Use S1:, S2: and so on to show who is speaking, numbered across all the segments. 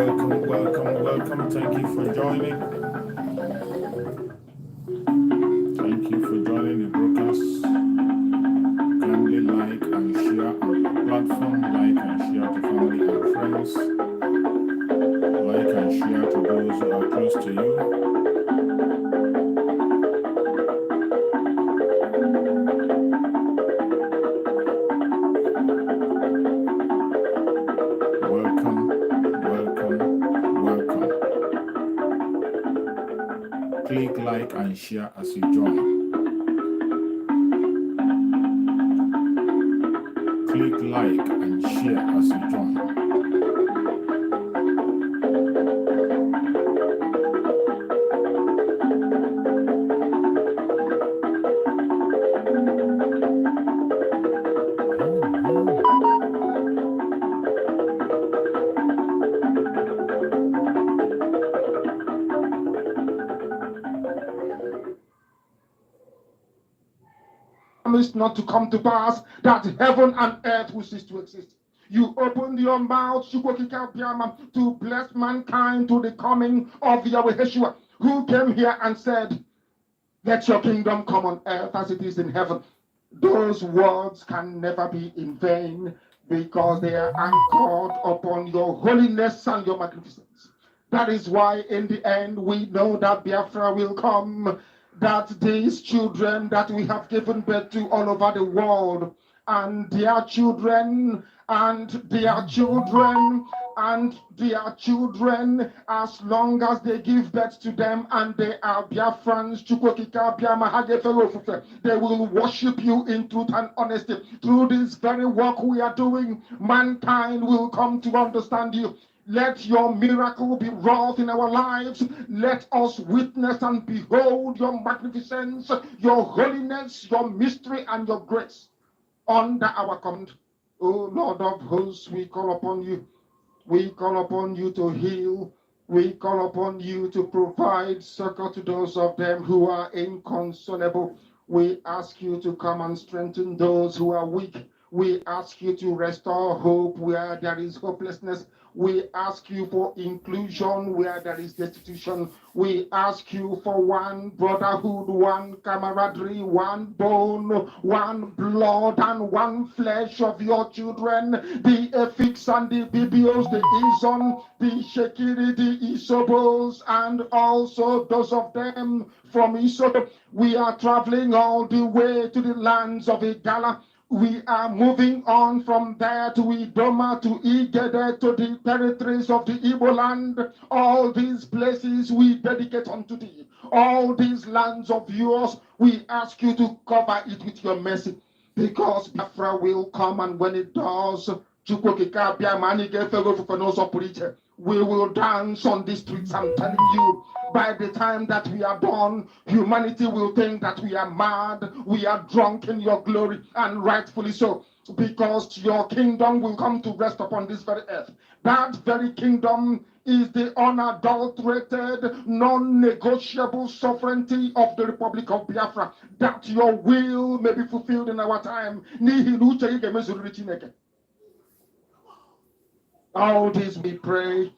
S1: welcome. Thank you for joining. Thank you for joining the broadcast. Kindly like and share on your platform. Like and share to family and friends. Like and share to those who are close to you. Click like and share as you join. Click like and share as you join.
S2: Not to come to pass, that heaven and earth will cease to exist. You opened your mouth to bless mankind to the coming of Yahweh Yeshua, who came here and said, let your kingdom come on earth as it is in heaven. Those words can never be in vain because they are anchored upon your holiness and your magnificence. That is why in the end we know that Biafra will come, that these children that we have given birth to all over the world, and their children, and their children, and their children, as long as they give birth to them and they are Biafrans, they will worship you in truth and honesty. Through this very work we are doing, mankind will come to understand you. Let your miracle be wrought in our lives. Let us witness and behold your magnificence, your holiness, your mystery, and your grace under our command. O Lord of hosts, we call upon you. We call upon you to heal. We call upon you to provide succor to those of them who are inconsolable. We ask you to come and strengthen those who are weak. We ask you to restore hope where there is hopelessness. We ask you for inclusion where there is destitution. We ask you for one brotherhood, one camaraderie, one bone, one blood, and one flesh of your children. The Efiks and the Bibios, the Izon, the Shekiri, the Isobos, and also those of them from Isob. We are traveling all the way to the lands of Igala. We are moving on from there to Idoma, to Igede, to the territories of the Igbo land. All these places we dedicate unto thee. All these lands of yours, we ask you to cover it with your mercy. Because Biafra will come, and when it does, we will dance on the streets. I'm telling you, by the time that we are done, humanity will think that we are mad, we are drunk in your glory, and rightfully so, because your kingdom will come to rest upon this very earth. That very kingdom is the unadulterated, non-negotiable sovereignty of the Republic of Biafra, that your will may be fulfilled in our time. All this we pray,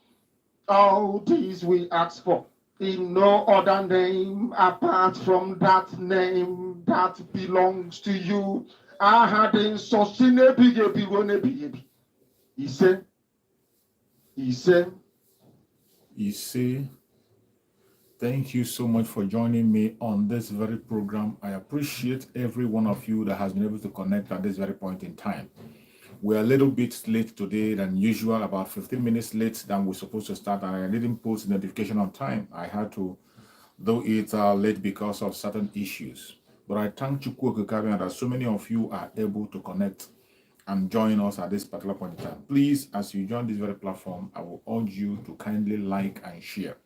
S2: all these we ask for, in no other name apart from that name that belongs to you. I had in
S1: You see, thank you so much for joining me on this very program. I appreciate every one of you that has been able to connect at this very point in time. We're a little bit late today than usual, about 15 minutes late than we're supposed to start, and I didn't post the notification on time. I had to, though it's late because of certain issues. But I thank Chukwu Okikabian that so many of you are able to connect and join us at this particular point in time. Please, as you join this very platform, I will urge you to kindly like and share.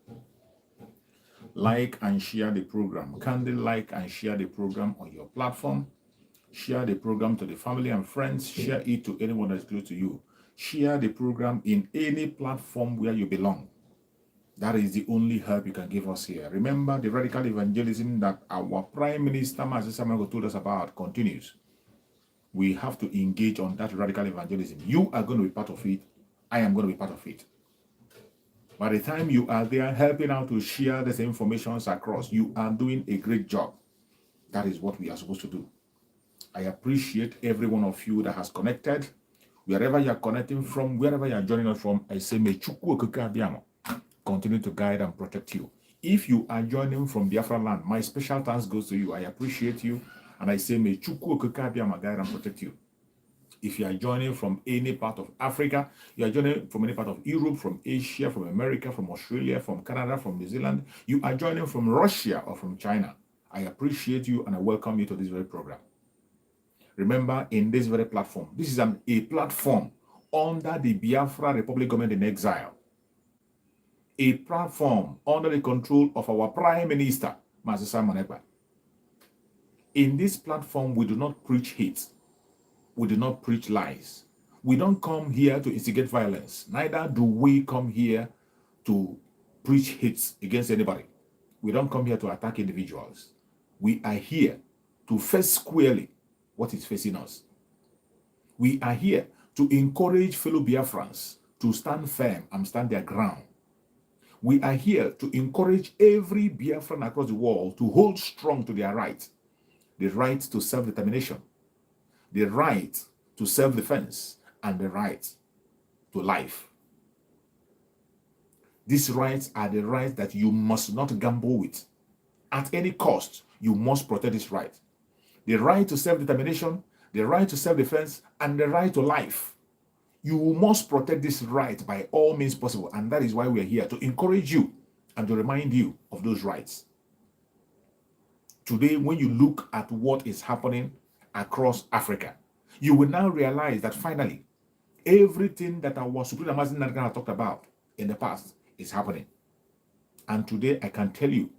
S1: Like and share the program. Kindly like and share the program on your platform. Share the program to the family and friends. Share it to anyone that is close to you. Share the program in any platform where you belong. That is the only help you can give us here. Remember, the radical evangelism that our Prime Minister Mazi Samago told us about continues. We have to engage on that radical evangelism. You are going to be part of it. I am going to be part of it. By the time you are there helping out to share this information across, you are doing a great job. That is what we are supposed to do. I appreciate every one of you that has connected. Wherever you are connecting from, wherever you are joining us from, I say, may Chukwu Okike Abiyamo continue to guide and protect you. If you are joining from Biafra land, my special thanks goes to you. I appreciate you. And I say, may Chukwu Okike Abiyamo guide and protect you. If you are joining from any part of Africa, you are joining from any part of Europe, from Asia, from America, from Australia, from Canada, from New Zealand, you are joining from Russia or from China, I appreciate you and I welcome you to this very program. Remember, in this very platform, this is a platform under the Biafra Republic Government in Exile, a platform under the control of our Prime Minister, Master Simon Ekpa. In this platform, we do not preach hate. We do not preach lies. We don't come here to instigate violence. Neither do we come here to preach hate against anybody. We don't come here to attack individuals. We are here to face squarely what is facing us. We are here to encourage fellow Biafrans to stand firm and stand their ground. We are here to encourage every Biafran across the world to hold strong to their right, the right to self-determination, the right to self-defense, and the right to life. These rights are the rights that you must not gamble with. At any cost, you must protect this right. The right to self-determination, the right to self-defense, and the right to life. You must protect this right by all means possible, and that is why we are here, to encourage you and to remind you of those rights. Today, when you look at what is happening across Africa, you will now realize that finally, everything that our Supreme Amazon Nandekano talked about in the past is happening. And today, I can tell you,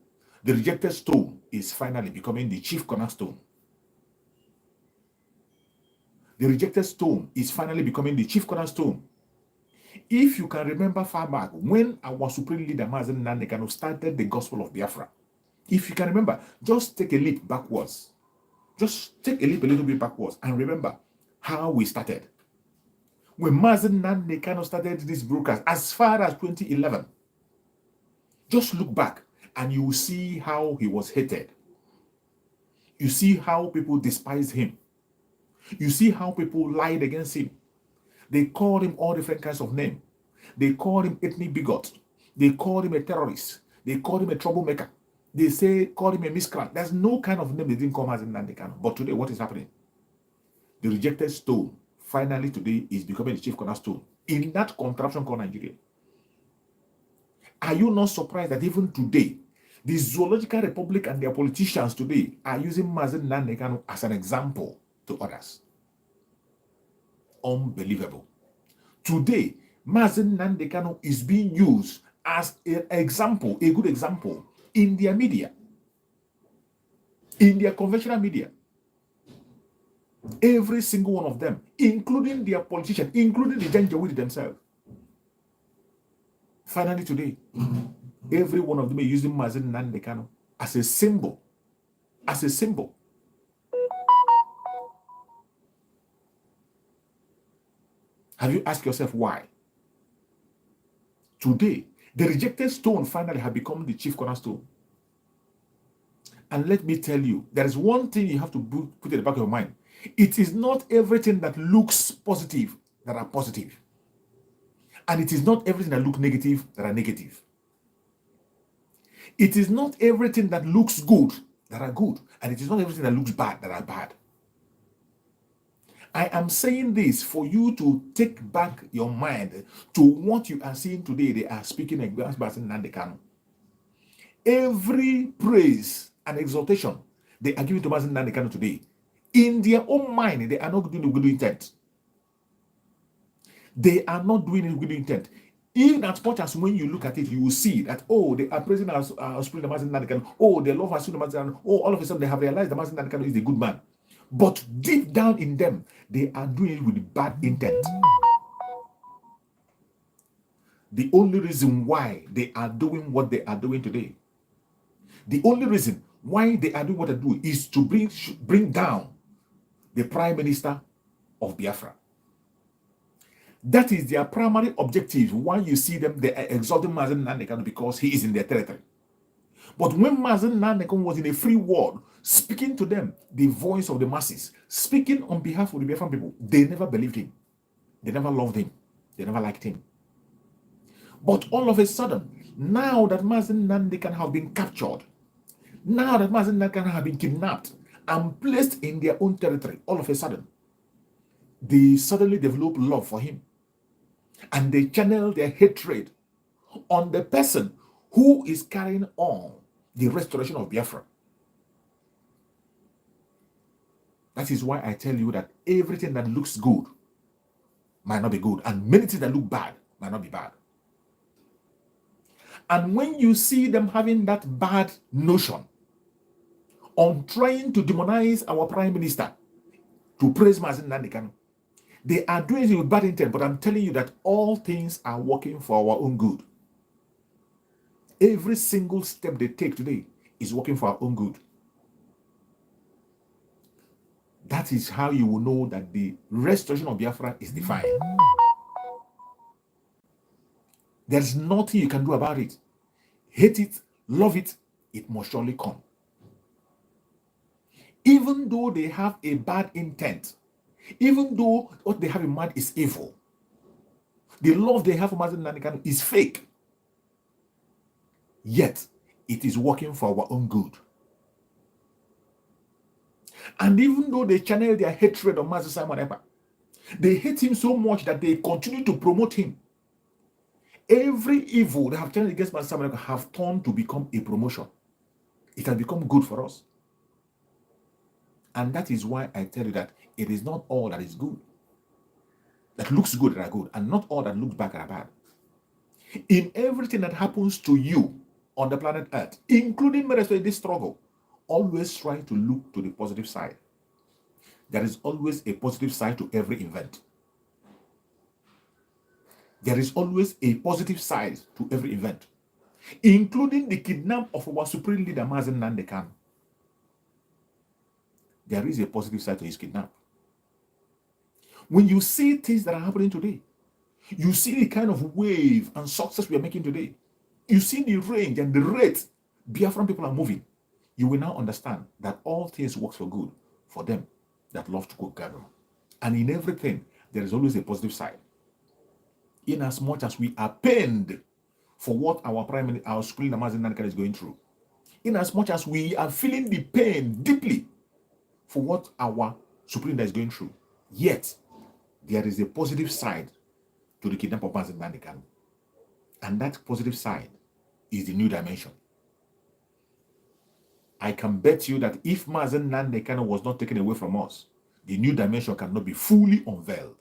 S1: the rejected stone is finally becoming the chief cornerstone. The rejected stone is finally becoming the chief cornerstone. If you can remember far back, when our Supreme Leader Mazen Nandekano started the gospel of Biafra, if you can remember, just take a leap backwards. Just take a leap a little bit backwards and remember how we started. When Mazen Nandekano started this broadcast as far as 2011, just look back and you will see how he was hated. You see how people despised him. You see how people lied against him. They called him all different kinds of names. They called him ethnic bigot. They called him a terrorist. They called him a troublemaker. They called him a miscreant. There's no kind of name they didn't call Mazen Nandekano. But today, what is happening? The rejected stone, finally today, is becoming the chief cornerstone in that contraption called Nigeria. Are you not surprised that even today, the Zoological Republic and their politicians today are using Mazen Nandekano as an example to others? Unbelievable. Today, Mazen Nandekano is being used as an example, a good example, in their media, in their conventional media. Every single one of them, including their politicians, including the Janjaweed themselves. Finally today, every one of them is using Mazen Nandekano as a symbol. As a symbol. Have you asked yourself why? Today, the rejected stone finally has become the chief cornerstone. And let me tell you, there is one thing you have to put in the back of your mind. It is not everything that looks positive that are positive. And it is not everything that looks negative that are negative. It is not everything that looks good that are good. And it is not everything that looks bad that are bad. I am saying this for you to take back your mind to what you are seeing today. They are speaking against Mazen Nandekano. Every praise and exaltation they are giving to Mazen Nandekano today, in their own mind, they are not doing it with good intent. They are not doing it with good intent. Even as much as when you look at it, you will see that, oh, they are praising our spirit, Mazen Nandekano. Oh, they love our spirit, Mazen Nandekano. Oh, all of a sudden they have realized that Mazen Nandekano is a good man. But deep down in them, they are doing it with bad intent. The only reason why they are doing what they are doing today, the only reason why they are doing what they do is to bring down the Prime Minister of Biafra. That is their primary objective. Why you see them, they are exalting Mazen Nandekan because he is in their territory. But when Mazen Nandekan was in a free world, speaking to them, the voice of the masses, speaking on behalf of the Biafran people, they never believed him. They never loved him. They never liked him. But all of a sudden, now that Mazen Nandekan have been captured, now that Mazen Nandekan have been kidnapped and placed in their own territory, all of a sudden, they suddenly develop love for him. And they channel their hatred on the person who is carrying on the restoration of Biafra. That is why I tell you that everything that looks good might not be good, and many things that look bad might not be bad. And when you see them having that bad notion on trying to demonize our prime minister to praise Mazen Nandekan, they are doing it with bad intent, but I'm telling you that all things are working for our own good. Every single step they take today is working for our own good. That is how you will know that the restoration of Biafra is divine. There's nothing you can do about it. Hate it, love it, it must surely come. Even though they have a bad intent, even though what they have in mind is evil, the love they have for Mazen Nandekan is fake, yet it is working for our own good. And even though they channel their hatred of Mazen Simon Ekpa, they hate him so much that they continue to promote him. Every evil they have channeled against Mazen Simon Ekpa have turned to become a promotion. It has become good for us. And that is why I tell you that it is not all that is good, that looks good that are good, and not all that looks bad that are bad. In everything that happens to you on the planet Earth, including this struggle, always try to look to the positive side. There is always a positive side to every event. There is always a positive side to every event, including the kidnap of our supreme leader, Mazen Nandekan. There is a positive side to his kidnap. When you see things that are happening today, you see the kind of wave and success we are making today, you see the range and the rate Biafran people are moving, you will now understand that all things work for good for them that love to go gather. And in everything, there is always a positive side. In as much as we are pained for what our prime minister, our Supreme Leader Mazen Nandekan is going through, in as much as we are feeling the pain deeply for what our Supreme Leader is going through, yet there is a positive side to the kidnap of Mazen Nandekan. And that positive side is the new dimension. I can bet you that if Mazen Nandekan was not taken away from us, the new dimension cannot be fully unveiled.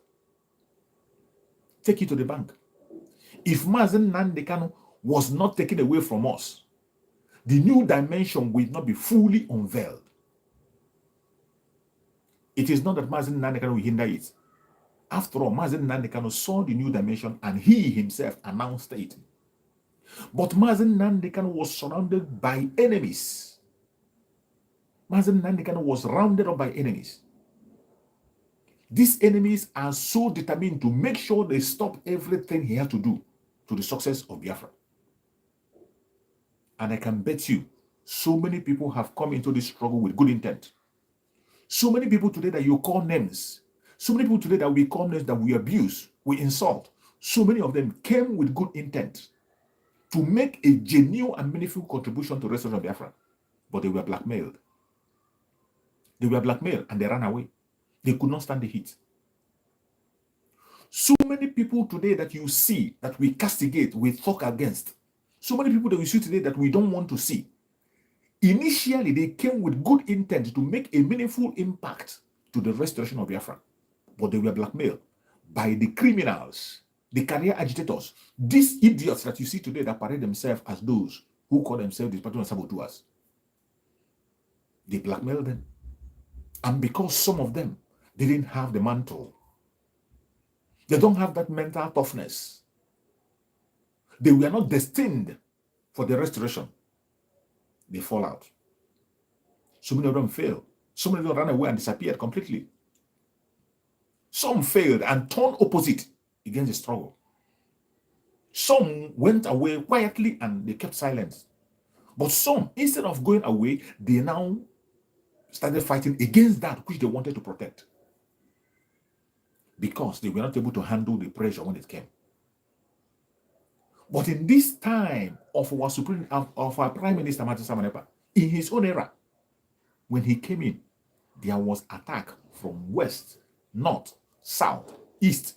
S1: Take it to the bank. If Mazen Nandekan was not taken away from us, the new dimension will not be fully unveiled. It is not that Mazen Nandekan will hinder it. After all, Mazen Nandekan saw the new dimension and he himself announced it. But Mazen Nandekan was surrounded by enemies. Mazen Nandekan was rounded up by enemies. These enemies are so determined to make sure they stop everything he has to do to the success of Biafra. And I can bet you, so many people have come into this struggle with good intent. So many people today that you call names, so many people today that we call names that we abuse, we insult, so many of them came with good intent to make a genuine and meaningful contribution to the restoration of Biafra. But they were blackmailed. They were blackmailed and they ran away. They could not stand the heat. So many people today that you see that we castigate, we talk against, so many people that we see today that we don't want to see, initially they came with good intent to make a meaningful impact to the restoration of Biafra. But they were blackmailed by the criminals, the career agitators, these idiots that you see today that parade themselves as those who call themselves the Department of Saboteurs. They blackmailed them. And because some of them didn't have the mantle, they don't have that mental toughness, they were not destined for the restoration, they fall out. So many of them failed. So many of them ran away and disappeared completely. Some failed and turned opposite against the struggle. Some went away quietly and they kept silence. But some, instead of going away, they now started fighting against that which they wanted to protect, because they were not able to handle the pressure when it came. But in this time of our Prime Minister Martin Samanepa, in his own era, when he came in, there was attack from west, north, south, east.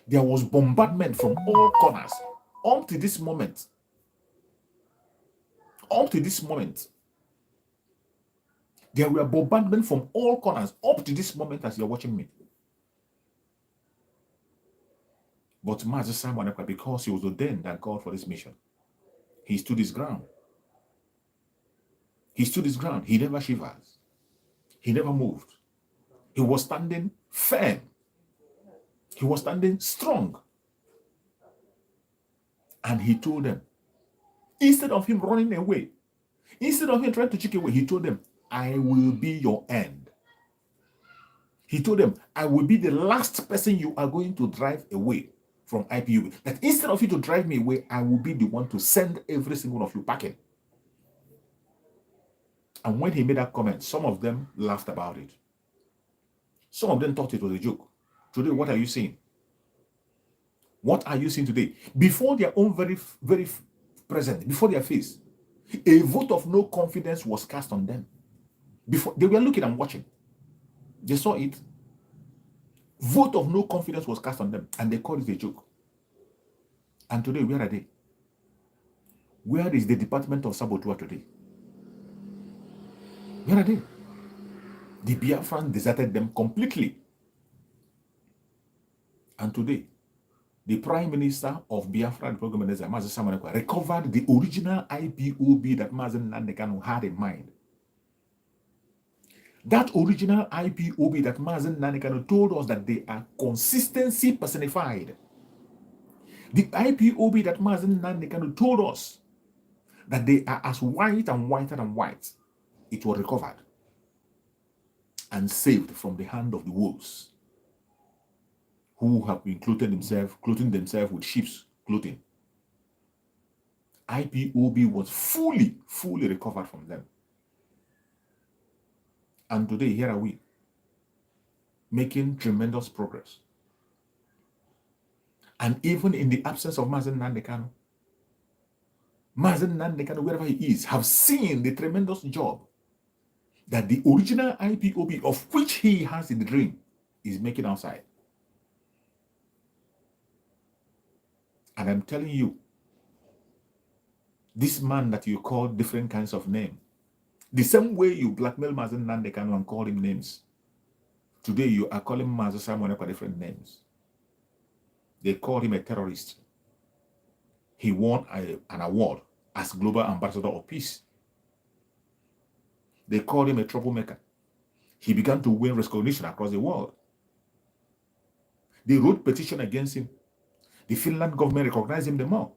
S1: There was bombardment from all corners. Up to this moment, there were bombardment from all corners up to this moment as you're watching me. But Master Simon, because he was ordained by God for this mission, he stood his ground. He stood his ground. He never shivers. He never moved. He was standing firm. He was standing strong. And he told them, instead of him running away, instead of him trying to check away, he told them, I will be your end. He told them, I will be the last person you are going to drive away from IPOB. That instead of you to drive me away, I will be the one to send every single one of you packing. And when he made that comment, some of them laughed about it. Some of them thought it was a joke. Today, what are you seeing? What are you seeing today? Before their own very present, before their face, a vote of no confidence was cast on them. Before they were looking and watching, they saw it. Vote of no confidence was cast on them, and they called it a joke. And today, where are they? Where is the Department of Saboteur today? Where are they? The Biafran deserted them completely. And today, the Prime Minister of Biafra, the Program Minister, Mazen Samanekwa, recovered the original IPOB that Mazen Nandekano had in mind. That original IPOB that Mazen Nandekano told us that they are consistency personified. The IPOB that Mazen Nandekano told us that they are as white and whiter than white. It was recovered and saved from the hand of the wolves, who have been clothing themselves with sheep's clothing. IPOB was fully recovered from them. And today, here are we, making tremendous progress. And even in the absence of Mazen Nandekano, wherever he is, have seen the tremendous job that the original IPOB, of which he has in the dream, is making outside. And I'm telling you, this man that you call different kinds of name, the same way you blackmail Mazen Nandekano and call him names, today you are calling Mazen Simon by different names. They call him a terrorist. He won an award as Global Ambassador of Peace. They called him a troublemaker. He began to win recognition across the world. They wrote petition against him. The Finland government recognized him the more.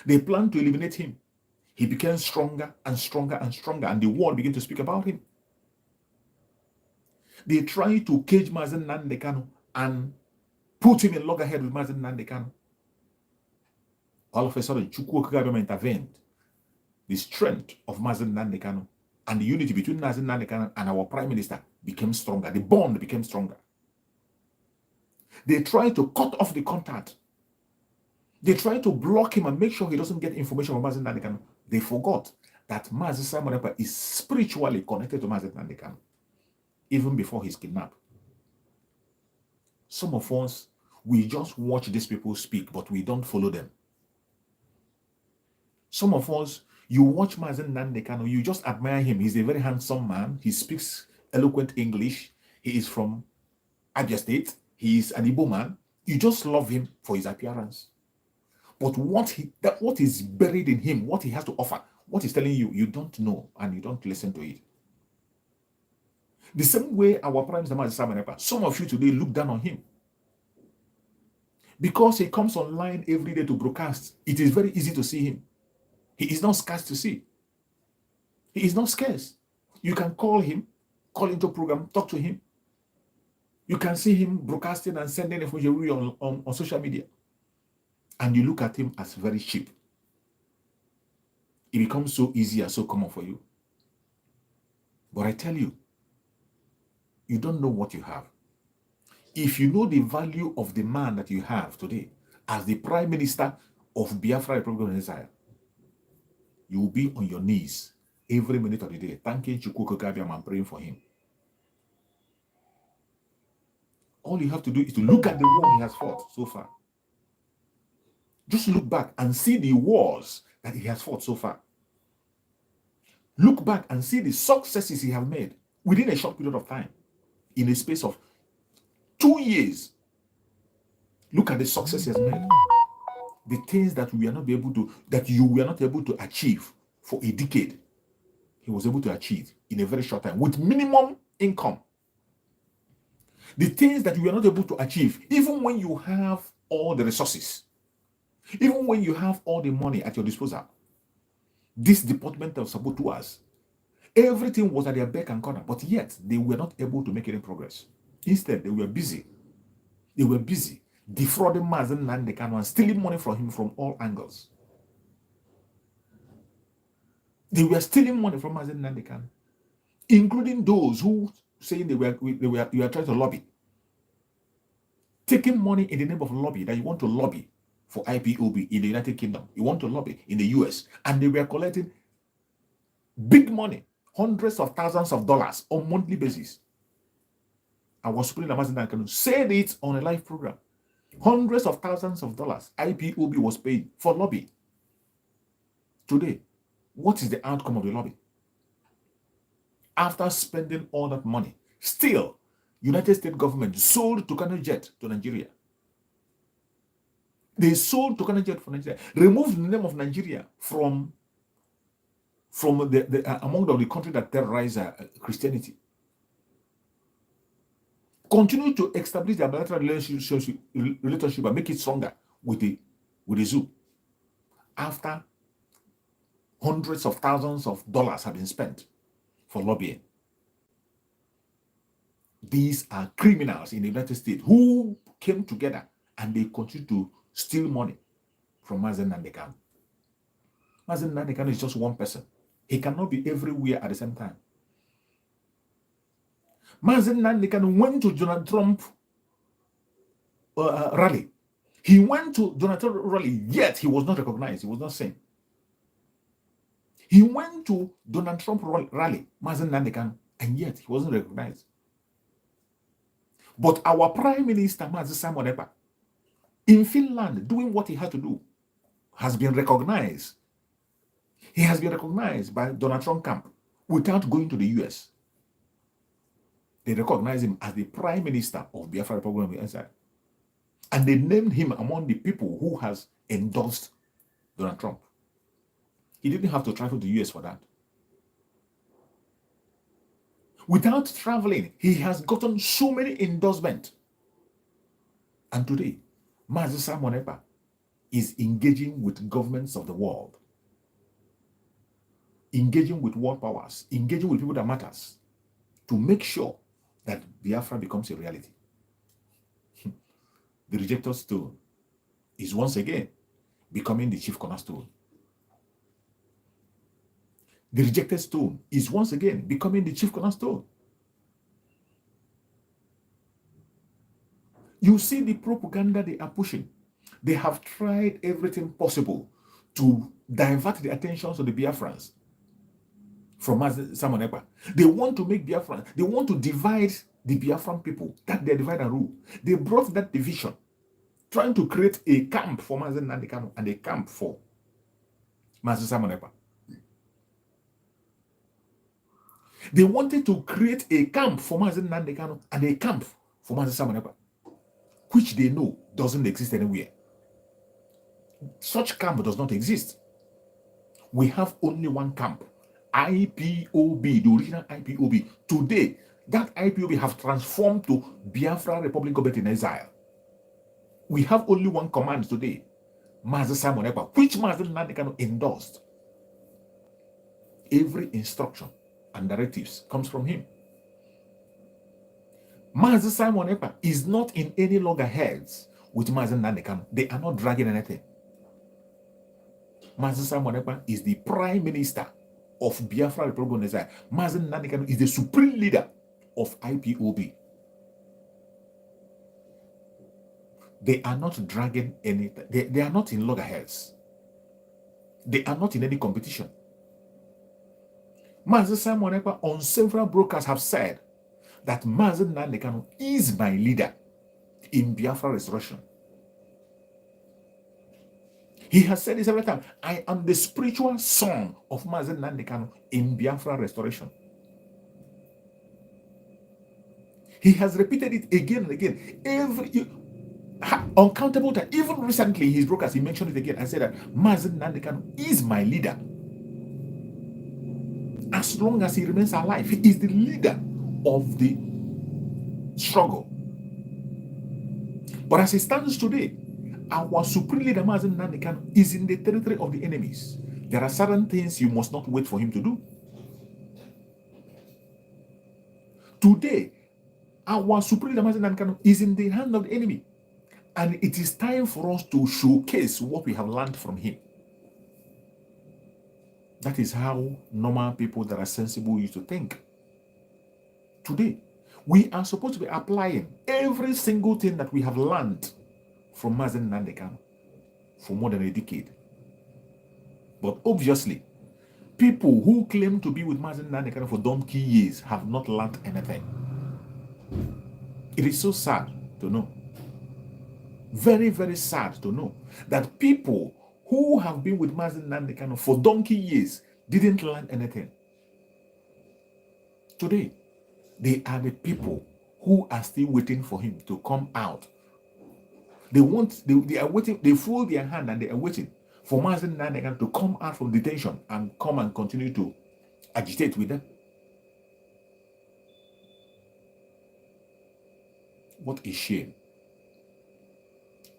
S1: They planned to eliminate him. He became stronger and stronger and stronger, and the world began to speak about him. They tried to cage Mazen Nandekano and put him in loggerhead with Mazen Nandekano. All of a sudden, Chukwu Kagame intervened. The strength of Mazen Nandekano and the unity between Mazen Nandekano and our Prime Minister became stronger. The bond became stronger. They tried to cut off the contact. They tried to block him and make sure he doesn't get information from Mazen Nandekano. They forgot that Mazen Simon Ekpa is spiritually connected to Mazen Nandekano, even before his kidnapped. Some of us, we just watch these people speak, but we don't follow them. Some of us, you watch Mazen Nandekano, you just admire him. He's a very handsome man. He speaks eloquent English. He is from Abia State. He is an Igbo man. You just love him for his appearance. But what is buried in him, what he has to offer, what he's telling you, you don't know and you don't listen to it. The same way our Prime Minister, some of you today look down on him. Because he comes online every day to broadcast, it is very easy to see him. He is not scarce to see. He is not scarce. You can call him, call into program, talk to him. You can see him broadcasting and sending information on social media. And you look at him as very cheap. It becomes so easy and so common for you. But I tell you, you don't know what you have. If you know the value of the man that you have today as the Prime Minister of Biafra Republic of Israel, you will be on your knees every minute of the day, thanking Chukwuka Gabiam and praying for him. All you have to do is to look at the war he has fought so far. Just look back and see the wars that he has fought so far. Look back and see the successes he has made within a short period of time. In a space of 2 years, look at the success he has made. The things that we are not able to, that you were not able to achieve for a decade, he was able to achieve in a very short time with minimum income. The things that you were not able to achieve, even when you have all the resources, even when you have all the money at your disposal, this department of saboteurs, everything was at their beck and corner, but yet they were not able to make any progress. Instead, they were busy. They were busy defrauding Mazen Nandekano and stealing money from him from all angles. They were stealing money from Mazen Nandekano, including those who saying you are trying to lobby. Taking money in the name of lobby, that you want to lobby for IPOB in the United Kingdom, you want to lobby in the US, and they were collecting big money, hundreds of thousands of dollars on monthly basis. I was putting Mazen Nandekano said it on a live program. Hundreds of thousands of dollars IPOB was paid for lobby. Today, what is the outcome of the lobby? After spending all that money, still, United States government sold Tucano jet to Nigeria. They sold Tucano jet for Nigeria, removed the name of Nigeria from among the countries that terrorize Christianity. Continue to establish their bilateral relationship and make it stronger with the zoo. After hundreds of thousands of dollars have been spent for lobbying. These are criminals in the United States who came together and they continue to steal money from Mazen Nandekano. Mazen Nandekano is just one person. He cannot be everywhere at the same time. Mazen Nandekano went to Donald Trump rally. He went to Donald Trump rally, yet he was not recognized. He was not seen. He went to Donald Trump rally, Mazen Nandekano, and yet he wasn't recognized. But our Prime Minister, Mazi Simon Ekpa, in Finland, doing what he had to do, has been recognized. He has been recognized by Donald Trump camp without going to the US. They recognize him as the Prime Minister of Biafra Republic of Israel. And they named him among the people who has endorsed Donald Trump. He didn't have to travel to the US for that. Without traveling, he has gotten so many endorsements. And today, Mazi Simon Ekpa is engaging with governments of the world, engaging with world powers, engaging with people that matters to make sure that Biafra becomes a reality. The rejected stone is once again becoming the chief cornerstone. The rejected stone is once again becoming the chief cornerstone. You see the propaganda they are pushing. They have tried everything possible to divert the attentions of the Biafrans from Simon Ekpa. They want to make Biafran, they want to divide the Biafran people, that they divide and rule. They brought that division, trying to create a camp for Mazen Nandekano and a camp for Mazen Simon Ekpa. They wanted to create a camp for Mazen Nandekano and a camp for Mazen Simon Ekpa, which they know doesn't exist anywhere. Such camp does not exist. We have only one camp, IPOB, the original IPOB. Today, that IPOB have transformed to Biafra Republic Government in Exile. We have only one command today, Mazen Simon Ekpa, which Mazen Nandekano endorsed. Every instruction and directives comes from him. Mazi Simon Ekpa is not in any loggerheads with Mazi Nnamdi Kanu. They are not dragging anything. Mazi Simon Ekpa is the Prime Minister of Biafra Republic of Nigeria. Mazi Nnamdi Kanu is the supreme leader of IPOB. They are not dragging anything. They are not in loggerheads. They are not in any competition. Mazi Simon Ekpa on several broadcasts have said that Mazi Nnamdi Kanu is my leader in Biafra restoration. He has said this every time. I am the spiritual son of Mazi Nnamdi Kanu in Biafra restoration. He has repeated it again and again. Uncountable time. Even recently, his broadcast, he mentioned it again and said that Mazi Nnamdi Kanu is my leader. As long as he remains alive, he is the leader of the struggle. But as it stands today, our supreme leader, Mazi Nnamdi Kanu, is in the territory of the enemies. There are certain things you must not wait for him to do. Today, our supreme leader, Mazi Nnamdi Kanu, is in the hand of the enemy. And it is time for us to showcase what we have learned from him. That is how normal people that are sensible used to think. Today, we are supposed to be applying every single thing that we have learned from Mazi Nnamdi Kanu for more than a decade. But obviously, people who claim to be with Mazi Nnamdi Kanu for donkey years have not learned anything. It is so sad to know. Very, very sad to know that people who have been with Mazi Nnamdi Kanu for donkey years didn't learn anything. Today, they are the people who are still waiting for him to come out. They are waiting, they fold their hand and they are waiting for Mazi Nnamdi Kanu to come out from detention and come and continue to agitate with them. What a shame.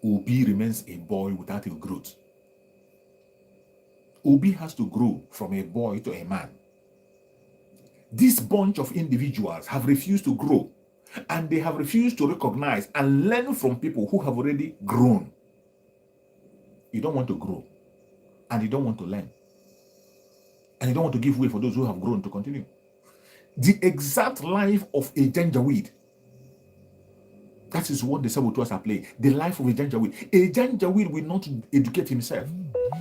S1: Obi remains a boy without a growth. Obi has to grow from a boy to a man. This bunch of individuals have refused to grow, and they have refused to recognize and learn from people who have already grown. You don't want to grow, and you don't want to learn, and you don't want to give way for those who have grown to continue. The exact life of a janjaweed. That is what the saboteurs are playing. The life of a janjaweed. A janjaweed will not educate himself.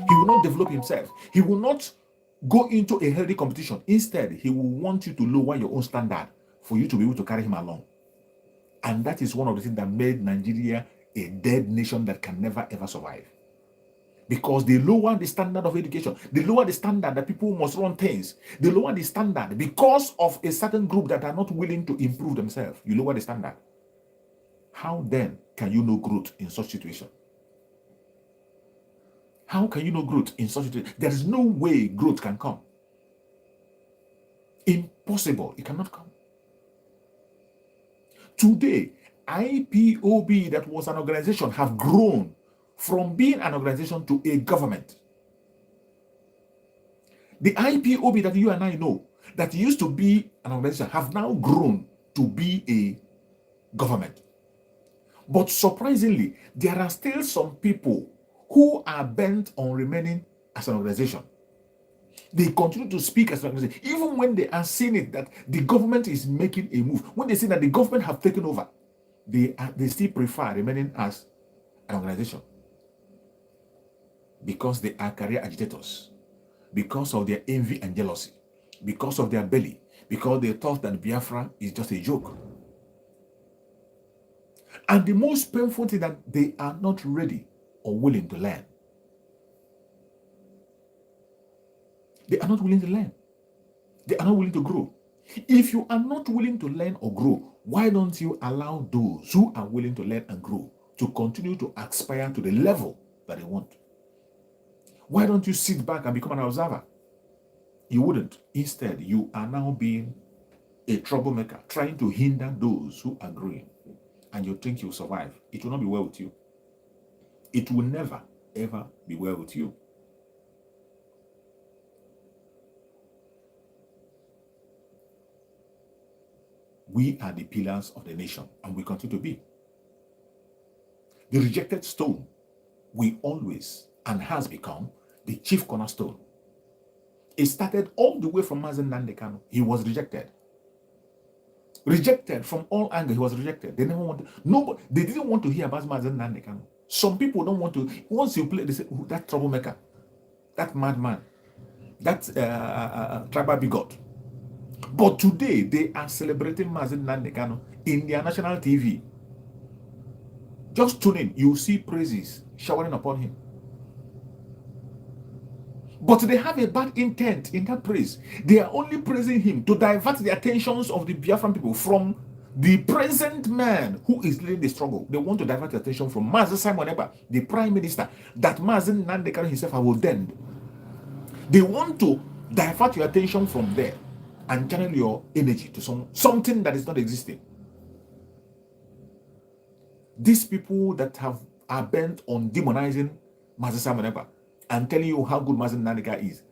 S1: He will not develop himself. He will not go into a healthy competition. Instead, he will want you to lower your own standard for you to be able to carry him along. And that is one of the things that made Nigeria a dead nation that can never ever survive. Because they lower the standard of education. They lower the standard that people must run things. They lower the standard because of a certain group that are not willing to improve themselves. You lower the standard. How then can you know growth in such situation? How can you know growth in such situation? There is no way growth can come. Impossible. It cannot come. Today, IPOB, that was an organization, have grown from being an organization to a government. The IPOB that you and I know, that used to be an organization, have now grown to be a government. But surprisingly, there are still some people who are bent on remaining as an organization. They continue to speak as an organization, even when they are seeing it that the government is making a move. When they see that the government have taken over, they still prefer remaining as an organization because they are career agitators, because of their envy and jealousy, because of their belly, because they thought that Biafra is just a joke. And the most painful thing that they are not ready or willing to learn. They are not willing to learn. They are not willing to grow. If you are not willing to learn or grow, why don't you allow those who are willing to learn and grow to continue to aspire to the level that they want? Why don't you sit back and become an observer? You wouldn't. Instead, you are now being a troublemaker, trying to hinder those who are growing. And you think you'll survive. It will not be well with you. It will never, ever be well with you. We are the pillars of the nation, and we continue to be. The rejected stone we always and has become the chief cornerstone. It started all the way from Mazen Nnamdi Kanu. He was rejected. Rejected from all angles. He was rejected. They never wanted. Nobody. They didn't want to hear about Mazen Nnamdi Kanu. Some people don't want to. Once you play, they say, oh, that troublemaker, that madman, that tribal bigot. But today they are celebrating Mazen Nnamdi Kanu in their national TV. Just tune in, you see praises showering upon him. But they have a bad intent in that praise. They are only praising him to divert the attentions of the Biafran people from the present man who is leading the struggle. They want to divert the attention from Mazen Simon Ekpa, the prime minister, that Mazen Nnamdi Kanu himself have ordained. They want to divert your attention from there and channel your energy to something that is not existing. These people that are bent on demonizing Mazen Simon Ekpa and telling you how good Mazen Nnamdi Kanu is.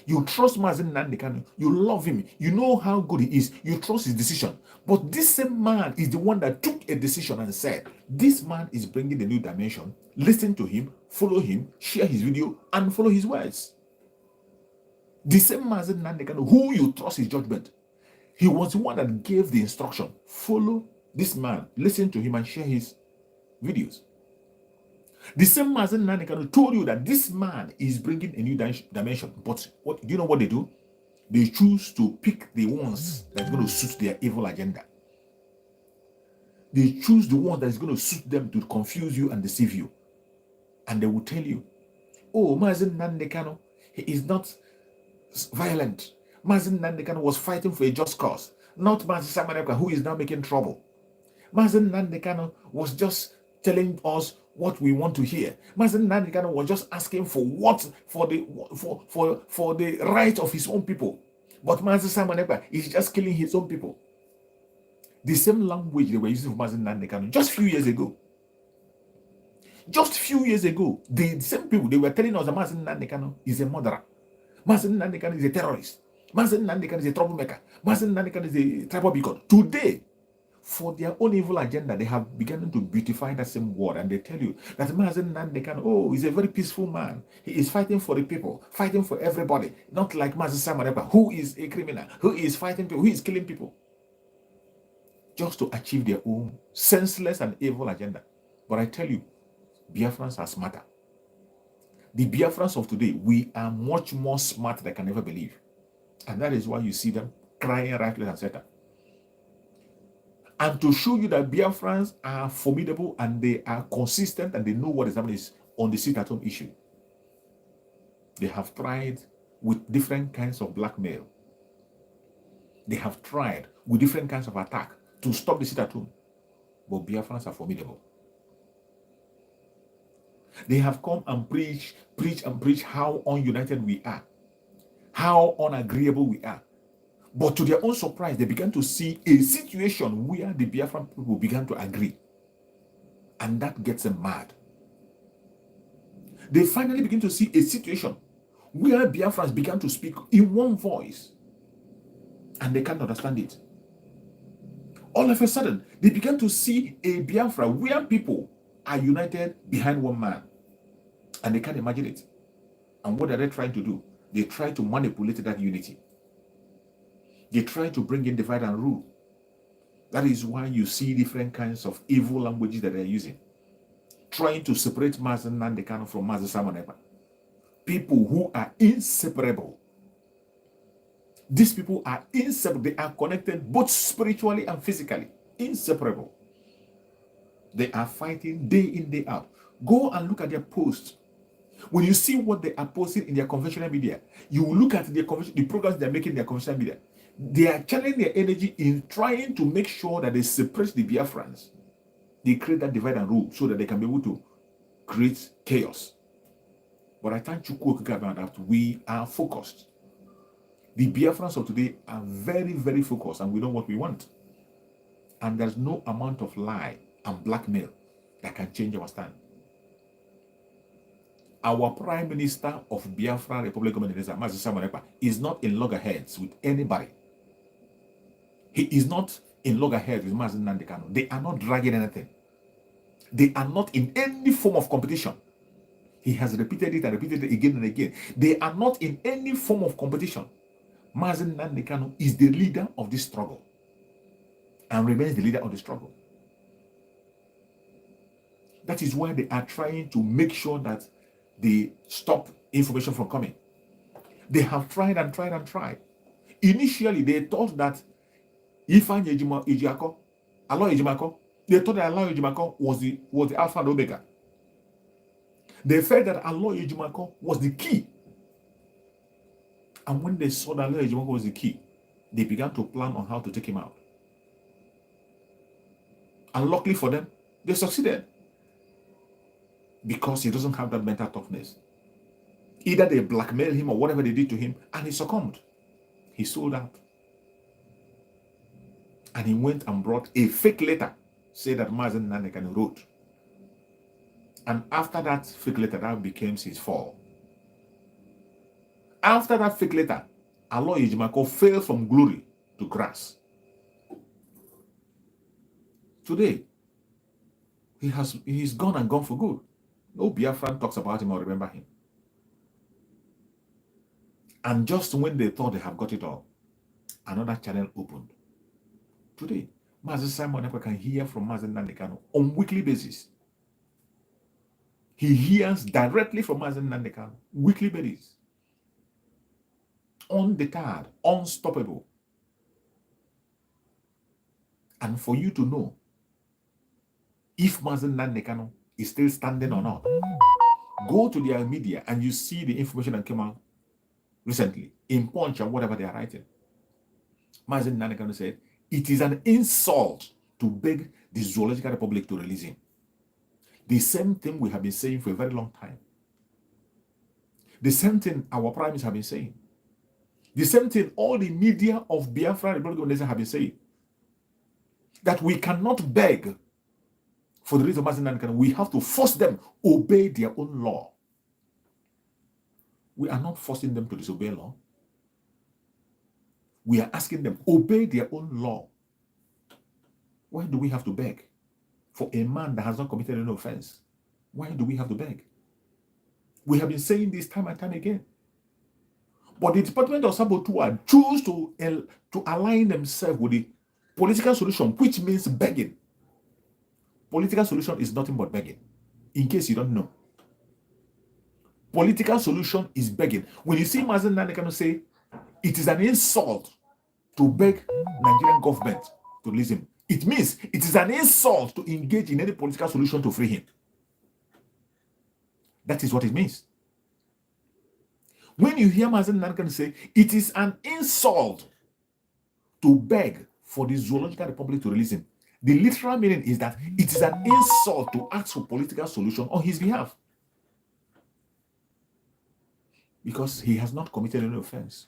S1: You trust Mazen Nnamdi Kanu, you love him, you know how good he is, you trust his decision. But this same man is the one that took a decision and said, this man is bringing the new dimension. Listen to him, follow him, share his video, and follow his words. The same Mazen Nnamdi Kanu, who you trust his judgment, he was the one that gave the instruction. Follow this man, listen to him, and share his videos. The same Mazen Nnamdi Kanu told you that this man is bringing a new dimension. But what do you know what they do? They choose to pick the ones that's going to suit their evil agenda. They choose the one that is going to suit them to confuse you and deceive you. And they will tell you, oh, Mazen Nnamdi Kanu, he is not violent. Mazen Nnamdi Kanu was fighting for a just cause. Not Mazen Simon Ekpa, who is now making trouble. Mazen Nnamdi Kanu was just telling us what we want to hear. Mazen Nnamdi Kanu was just asking for the right of his own people. But Mazen Simon Ekpa is just killing his own people. The same language they were using for Mazen Nnamdi Kanu just few years ago. Just few years ago, the same people, they were telling us that Mazen Nnamdi Kanu is a murderer. Mazen Nnamdi Kanu is a terrorist. Mazen Nnamdi Kanu is a troublemaker. Mazen Nnamdi Kanu is a tribal bigot. Today, for their own evil agenda, they have begun to beautify that same word, and they tell you that Mazen Nnamdi Kanu, oh, he's a very peaceful man. He is fighting for the people, fighting for everybody, not like Mazen Simon Ekpa, who is a criminal, who is fighting people, who is killing people, just to achieve their own senseless and evil agenda. But I tell you, Biafrans are smarter. The Biafrans of today, we are much more smart than I can ever believe. And that is why you see them crying right, left, and center. And to show you that Biafrans are formidable and they are consistent and they know what is happening on the sit-at-home issue. They have tried with different kinds of blackmail. They have tried with different kinds of attack to stop the sit-at-home. But Biafrans are formidable. They have come and preach how ununited we are, how unagreeable we are. But to their own surprise, they began to see a situation where the Biafran people began to agree. And that gets them mad. They finally begin to see a situation where Biafrans began to speak in one voice. And they can't understand it. All of a sudden, they began to see a Biafra where people are united behind one man. And they can't imagine it. And what are they trying to do? They try to manipulate that unity. They try to bring in divide and rule. That is why you see different kinds of evil languages that they're using. Trying to separate Mazen Nnamdi Kanu from Mazen Simon Ekpa. People who are inseparable. These people are inseparable. They are connected both spiritually and physically. Inseparable. They are fighting day in, day out. Go and look at their posts. When you see what they are posting in their conventional media, you look at the programs they are making in their conventional media. They are channeling their energy in trying to make sure that they separate the Biafrans. They create that divide and rule so that they can be able to create chaos. But I thank you about that we are focused. The Biafrans of today are very, very focused, and we know what we want. And there's no amount of lie and blackmail that can change our stand. Our Prime Minister of Biafra Republic of Indonesia, Mazen Simon Ekpa, is not in loggerheads with anybody. He is not in loggerheads with Mazen Nnamdi Kanu. They are not dragging anything. They are not in any form of competition. He has repeated it and repeated it again and again. They are not in any form of competition. Mazen Nnamdi Kanu is the leader of this struggle and remains the leader of the struggle. That is why they are trying to make sure that they stop information from coming. They have tried and tried and tried. Initially, they thought that Ifeanyi Ejimako, Aloy Ejimako, they thought that Aloy Ejimako was the Alpha and Omega. They felt that Aloy Ejimako was the key. And when they saw that Aloy Ejimako was the key, they began to plan on how to take him out. And luckily for them, they succeeded. Because he doesn't have that mental toughness. Either they blackmailed him or whatever they did to him, and he succumbed. He sold out. And he went and brought a fake letter, say that Mazen Nnamdi Kanu wrote. And after that fake letter, that became his fall. After that fake letter, Aloy Ejimako fell from glory to grass. Today, he's gone and gone for good. No Biafran talks about him or remember him. And just when they thought they have got it all, another channel opened. Today, Mazen Simon Ekpa can hear from Mazen Nnamdi Kanu on weekly basis. He hears directly from Mazen Nnamdi Kanu, weekly basis. Undeterred, unstoppable. And for you to know if Mazen Nnamdi Kanu is still standing or not, go to their media and you see the information that came out recently in Punch and whatever they are writing. Mazen Nnamdi Kanu said, it is an insult to beg the Zoological Republic to release him. The same thing we have been saying for a very long time. The same thing our prime minister have been saying. The same thing all the media of Biafra Republic have been saying. That we cannot beg for the release of Mazen Nnamdi Kanu. We have to force them to obey their own law. We are not forcing them to disobey law. We are asking them obey their own law. Why do we have to beg for a man that has not committed any offense? Why do we have to beg? We have been saying this time and time again. But the Department of Saboteur choose to align themselves with the political solution, which means begging. Political solution is nothing but begging, in case you don't know. Political solution is begging. When you see Mazen Nnamdi Kanu say, it is an insult to beg Nigerian government to release him, it means it is an insult to engage in any political solution to free him. That is what it means. When you hear Mazen Nnamdi Kanu say, it is an insult to beg for the Zoological Republic to release him, the literal meaning is that it is an insult to ask for political solution on his behalf. Because he has not committed any offense.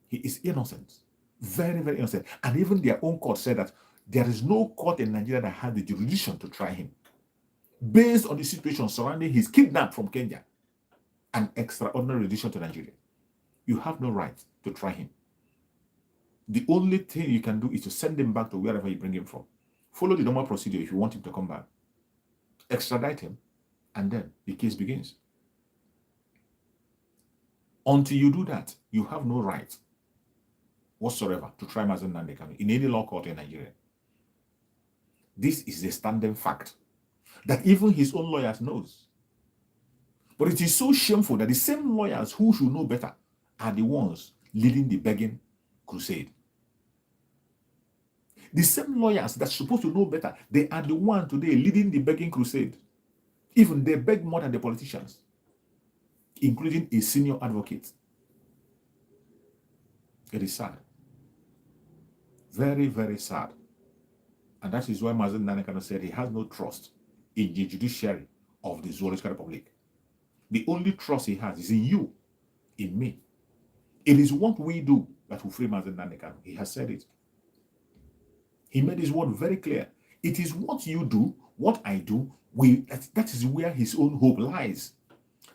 S1: He is innocent. Very, very innocent. And even their own court said that there is no court in Nigeria that had the jurisdiction to try him. Based on the situation surrounding his kidnap from Kenya and extraordinary rendition to Nigeria. You have no right to try him. The only thing you can do is to send him back to wherever you bring him from. Follow the normal procedure if you want him to come back. Extradite him, and then the case begins. Until you do that, you have no right whatsoever to try Mazen Nnamdi Kanu in any law court in Nigeria. This is a standing fact that even his own lawyers knows. But it is so shameful that the same lawyers who should know better are the ones leading the begging crusade. The same lawyers that are supposed to know better, they are the ones today leading the begging crusade. Even they beg more than the politicians, including a senior advocate. It is sad. Very, very sad. And that is why Mazen Nnamdi Kanu said he has no trust in the judiciary of the Zoological Republic. The only trust he has is in you, in me. It is what we do that will free Mazen Nnamdi Kanu. He has said it. He made his word very clear. It is what you do, what I do, that is where his own hope lies.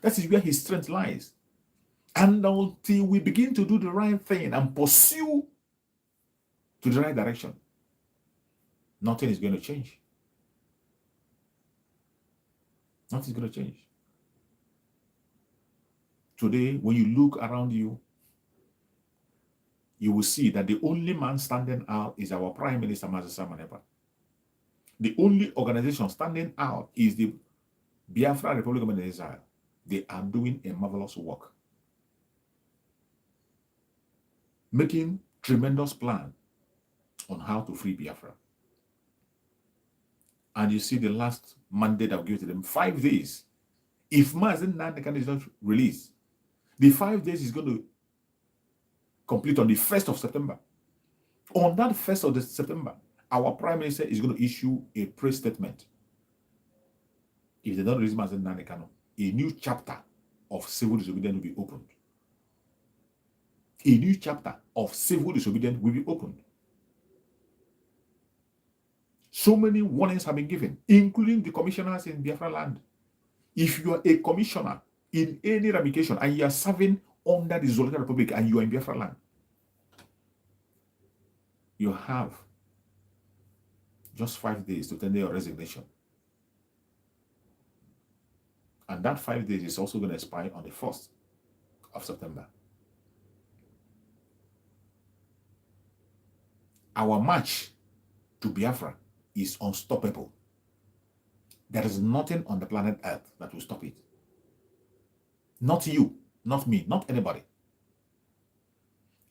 S1: That is where his strength lies. And until we begin to do the right thing and pursue to the right direction, nothing is going to change. Nothing is going to change. Today, when you look around you, you will see that the only man standing out is our Prime Minister, Mazisa Manepa. The only organization standing out is the Biafra Republic of Israel. They are doing a marvelous work, making tremendous plan on how to free Biafra. And you see the last mandate I'll give to them, 5 days. If Mazen Nandekan is not released, the 5 days is going to complete on the 1st of September. On that 1st of September, our Prime Minister is going to issue a press statement. If they don't release Mazen Nandekan, a new chapter of civil disobedience will be opened. A new chapter of civil disobedience will be opened. So many warnings have been given, including the commissioners in Biafra land. If you are a commissioner in any ramification and you are serving under the Zolota Republic and you are in Biafra land, you have just 5 days to tender your resignation. And that 5 days is also going to expire on the 1st of September. Our march to Biafra is unstoppable. There is nothing on the planet Earth that will stop it. Not you, not me, not anybody.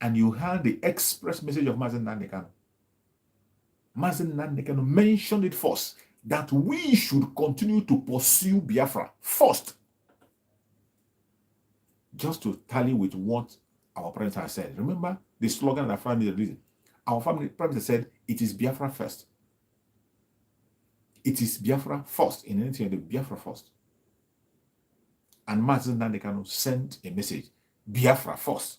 S1: And you heard the express message of Mazen Nandekan. Mazen Nandekan mentioned it first, that we should continue to pursue Biafra first. Just to tally with what our parents have said. Remember the slogan that family released? Our family parents said, it is Biafra first. It is Biafra first. In anything, the Biafra first. And Mazen Nandekan sent a message, Biafra first.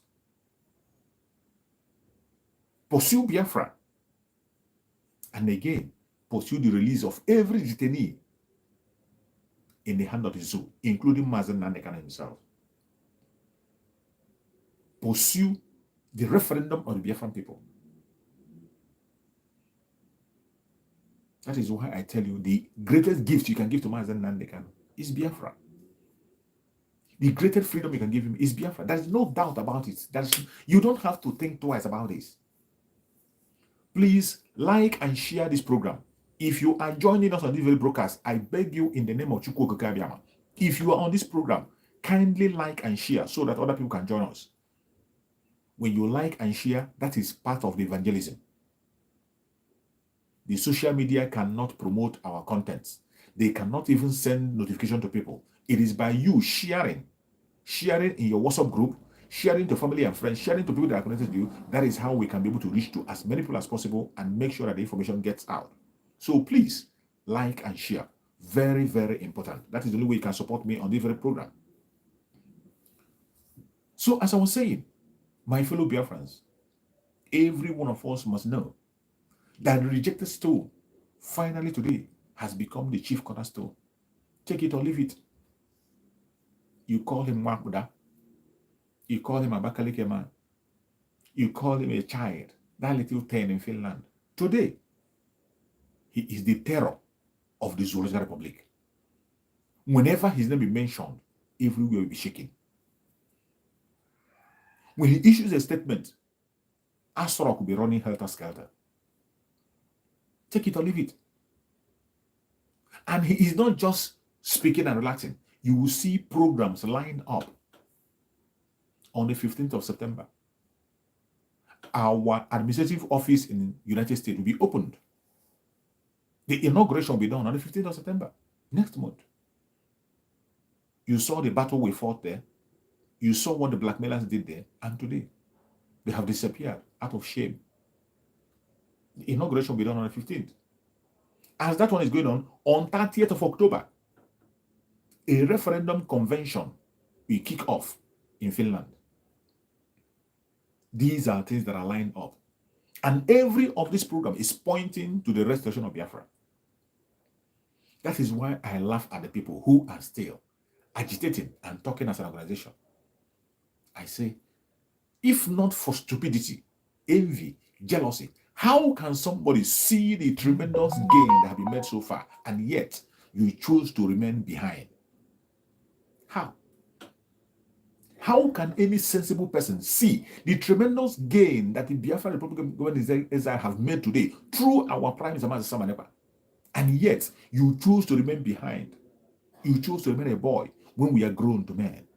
S1: Pursue Biafra. And again, pursue the release of every detainee in the hand of the zoo, including Mazen Nandekan himself. Pursue the referendum of the Biafran people. That is why I tell you the greatest gift you can give to Mazen Nandekan is Biafra. The greatest freedom you can give him is Biafra. There's no doubt about it. You don't have to think twice about this. Please like and share this program. If you are joining us on this very broadcast, I beg you in the name of Chukwu Okike Abiyama, if you are on this program, kindly like and share so that other people can join us. When you like and share, that is part of the evangelism. The social media cannot promote our contents. They cannot even send notification to people. It is by you sharing in your WhatsApp group, sharing to family and friends, sharing to people that are connected to you. That is how we can be able to reach to as many people as possible and make sure that the information gets out. So please, like and share. Very, very important. That is the only way you can support me on this very program. So as I was saying, my fellow Biafrans, every one of us must know that the rejected stone finally today has become the chief cornerstone. Take it or leave it. You call him Makuda. You call him a Abakaleke man. You call him a child. That little 10 in Finland. Today, he is the terror of the Zolota Republic. Whenever his name is mentioned, everywhere will be shaking. When he issues a statement, Asrock will be running helter-skelter. Take it or leave it. And he is not just speaking and relaxing. You will see programs lined up on the 15th of September. Our administrative office in the United States will be opened. The inauguration will be done on the 15th of September, next month. You saw the battle we fought there. You saw what the blackmailers did there. And today, they have disappeared out of shame. The inauguration will be done on the 15th. As that one is going on 30th of October, a referendum convention will kick off in Finland. These are things that are lined up. And every of this program is pointing to the restoration of Biafra. That is why I laugh at the people who are still agitating and talking as an organization. I say, if not for stupidity, envy, jealousy, How can somebody see the tremendous gain that have been made so far, and yet you choose to remain behind? How? How can any sensible person see the tremendous gain that the Biafra Republican government of Israel have made today through our Prime Minister Mazi Samanepa, and yet you choose to remain behind? You choose to remain a boy when we are grown to men.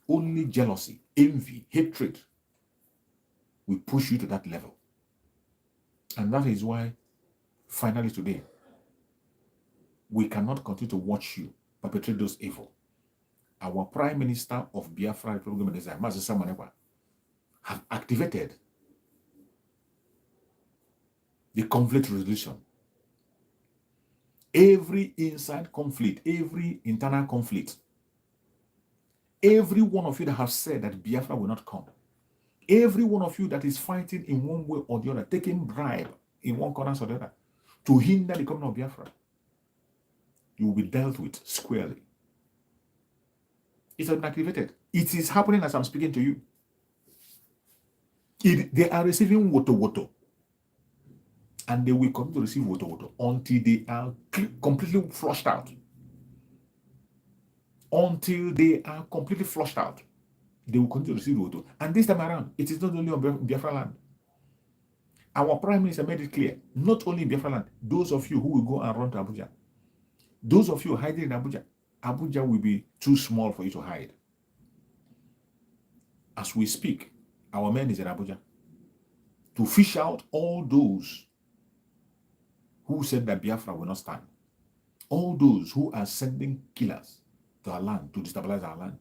S1: Only jealousy, envy, hatred will push you to that level. And that is why, finally today, we cannot continue to watch you perpetrate those evil. Our Prime Minister of Biafra Republic of Israel, Mazi Samanepa, have activated the conflict resolution. Every inside conflict, every internal conflict, every one of you that have said that Biafra will not come, every one of you that is fighting in one way or the other, taking bribe in one corner or the other to hinder the coming of Biafra, you will be dealt with squarely. It's been activated. It is happening as I'm speaking to you. They are receiving woto, and they will continue to receive woto until they are completely flushed out. Until they are completely flushed out, they will continue to receive woto. And this time around, it is not only on Biafra land. Our Prime Minister made it clear, not only in Biafra land, those of you who will go and run to Abuja, those of you hiding in Abuja, Abuja will be too small for you to hide. As we speak, our men is in Abuja to fish out all those who said that Biafra will not stand. All those who are sending killers to our land to destabilize our land.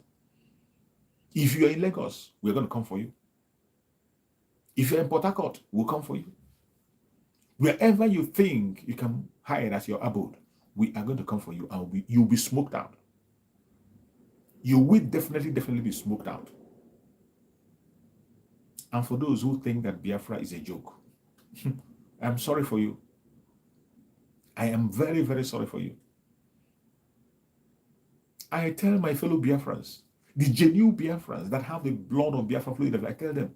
S1: If you are in Lagos, we're going to come for you. If you're in Port Harcourt, we'll come for you. Wherever you think you can hide as your abode, we are going to come for you, and you'll be smoked out. You will definitely be smoked out. And for those who think that Biafra is a joke, I'm sorry for you. I am very, very sorry for you. I tell my fellow Biafrans, the genuine Biafrans that have the blood of Biafra flowing, I tell them,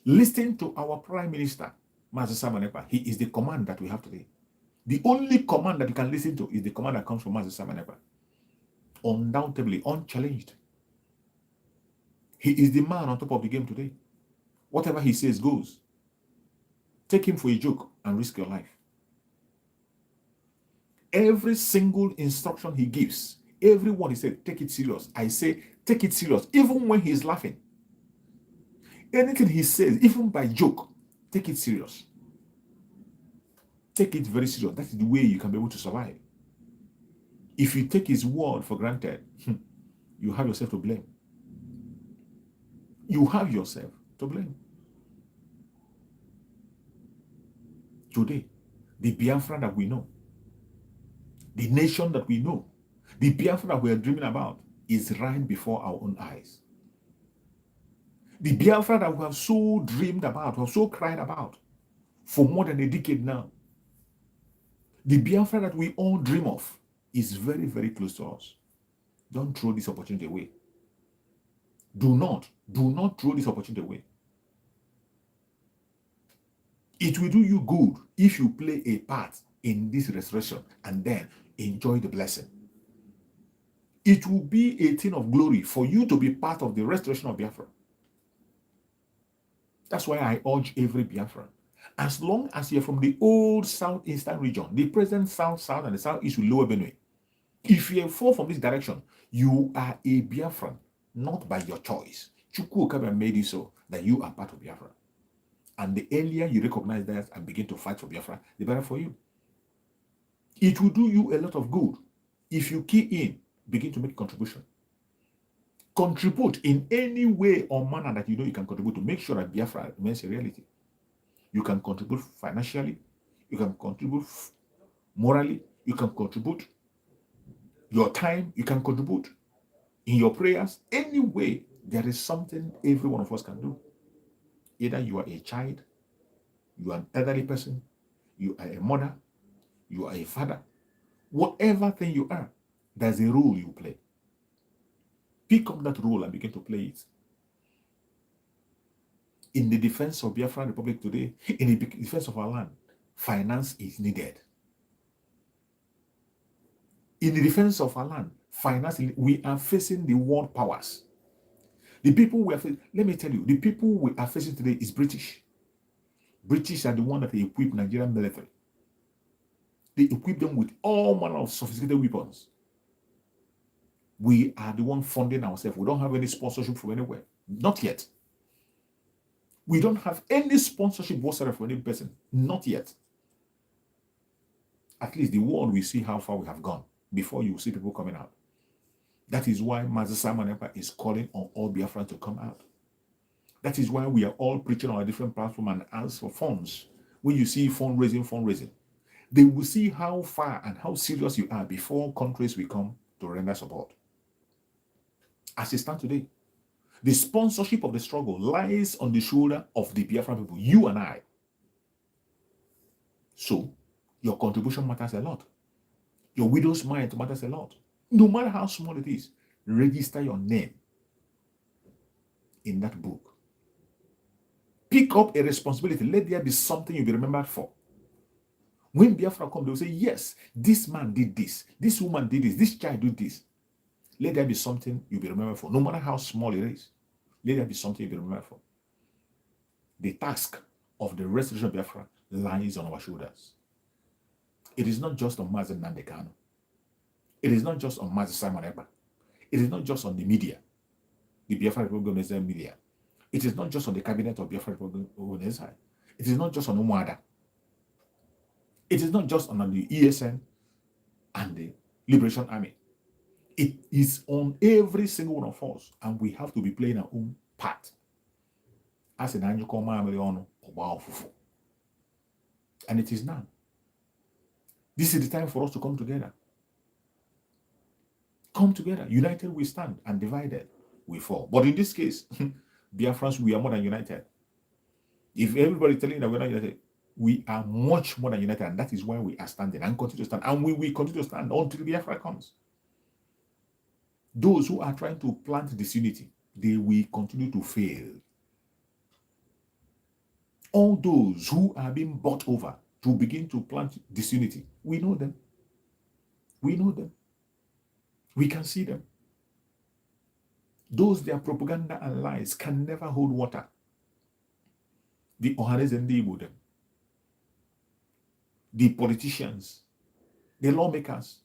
S1: listen to our Prime Minister, Mazi Samanepa. He is the command that we have today. The only command that you can listen to is the command that comes from Mazi Samanepa. Undoubtedly, unchallenged. He is the man on top of the game today. Whatever he says goes. Take him for a joke and risk your life. Every single instruction he gives, everyone he said, take it serious. I say, take it serious, even when he's laughing. Anything he says, even by joke, take it serious. Take it very serious. That is the way you can be able to survive. If you take his word for granted, you have yourself to blame. You have yourself to blame. Today, the Biafra that we know, the nation that we know, the Biafra that we are dreaming about is right before our own eyes. The Biafra that we have so dreamed about, we have so cried about for more than a decade now, the Biafra that we all dream of is very, very close to us. Don't throw this opportunity away. Do not throw this opportunity away. It will do you good if you play a part in this restoration and then enjoy the blessing. It will be a thing of glory for you to be part of the restoration of Biafra. That's why I urge every Biafran, as long as you're from the old southeastern region, the present south and the southeast with Lower Benue, if you fall from this direction, you are a Biafran, not by your choice. Chukwu Okabia made it so that you are part of Biafra. And the earlier you recognize that and begin to fight for Biafra, the better for you. It will do you a lot of good if you key in, begin to make contribution. Contribute in any way or manner that you know you can contribute to make sure that Biafra remains a reality. You can contribute financially, you can contribute morally, you can contribute your time, you can contribute in your prayers. Any way, there is something every one of us can do. Either you are a child, you are an elderly person, you are a mother, you are a father, whatever thing you are, there's a role you play. Pick up that role and begin to play it. In the defense of Biafra Republic today, in the defense of our land, finance is needed. In the defense of our land, finance, we are facing the world powers. The people we are facing, let me tell you, the people we are facing today is British. British are the one that equip Nigerian military. They equip them with all manner of sophisticated weapons. We are the one funding ourselves. We don't have any sponsorship from anywhere. Not yet. We don't have any sponsorship whatsoever from any person. Not yet. At least the world will see how far we have gone before you see people coming out. That is why Master Simon Ekpa is calling on all Biafrans to come out. That is why we are all preaching on a different platform and ask for funds. When you see fundraising, they will see how far and how serious you are before countries will come to render support. As it stands today, the sponsorship of the struggle lies on the shoulder of the Biafran people, you and I. So, your contribution matters a lot. Your widow's mite matters a lot. No matter how small it is, register your name in that book. Pick up a responsibility. Let there be something you'll be remembered for. When Biafra come, they'll say, yes, this man did this, this woman did this child did this. Let there be something you'll be remembered for, no matter how small it is. Let there be something you'll be remembered for. The task of the restoration of Biafra lies on our shoulders. It is not just on Mazen Nnamdi Kanu. It is not just on Mazen Simon Ekpa. It is not just on the media, the Biafra Republic media. It is not just on the cabinet of Biafra Republic. It is not just on Umuada. It is not just on the ESN and the Liberation Army. It is on every single one of us, and we have to be playing our own part. As an annual and it is now. This is the time for us to come together. Come together. United we stand, and divided we fall. But in this case, Biafrans, we are more than united. If everybody telling that we're not united, we are much more than united, and that is why we are standing and continue to stand. And we will continue to stand until Biafra comes. Those who are trying to plant disunity, they will continue to fail. All those who are being bought over to begin to plant disunity, we know them. We know them. We can see them. Those, their propaganda and lies can never hold water. The Ohanes and the Igbo, the politicians, the lawmakers.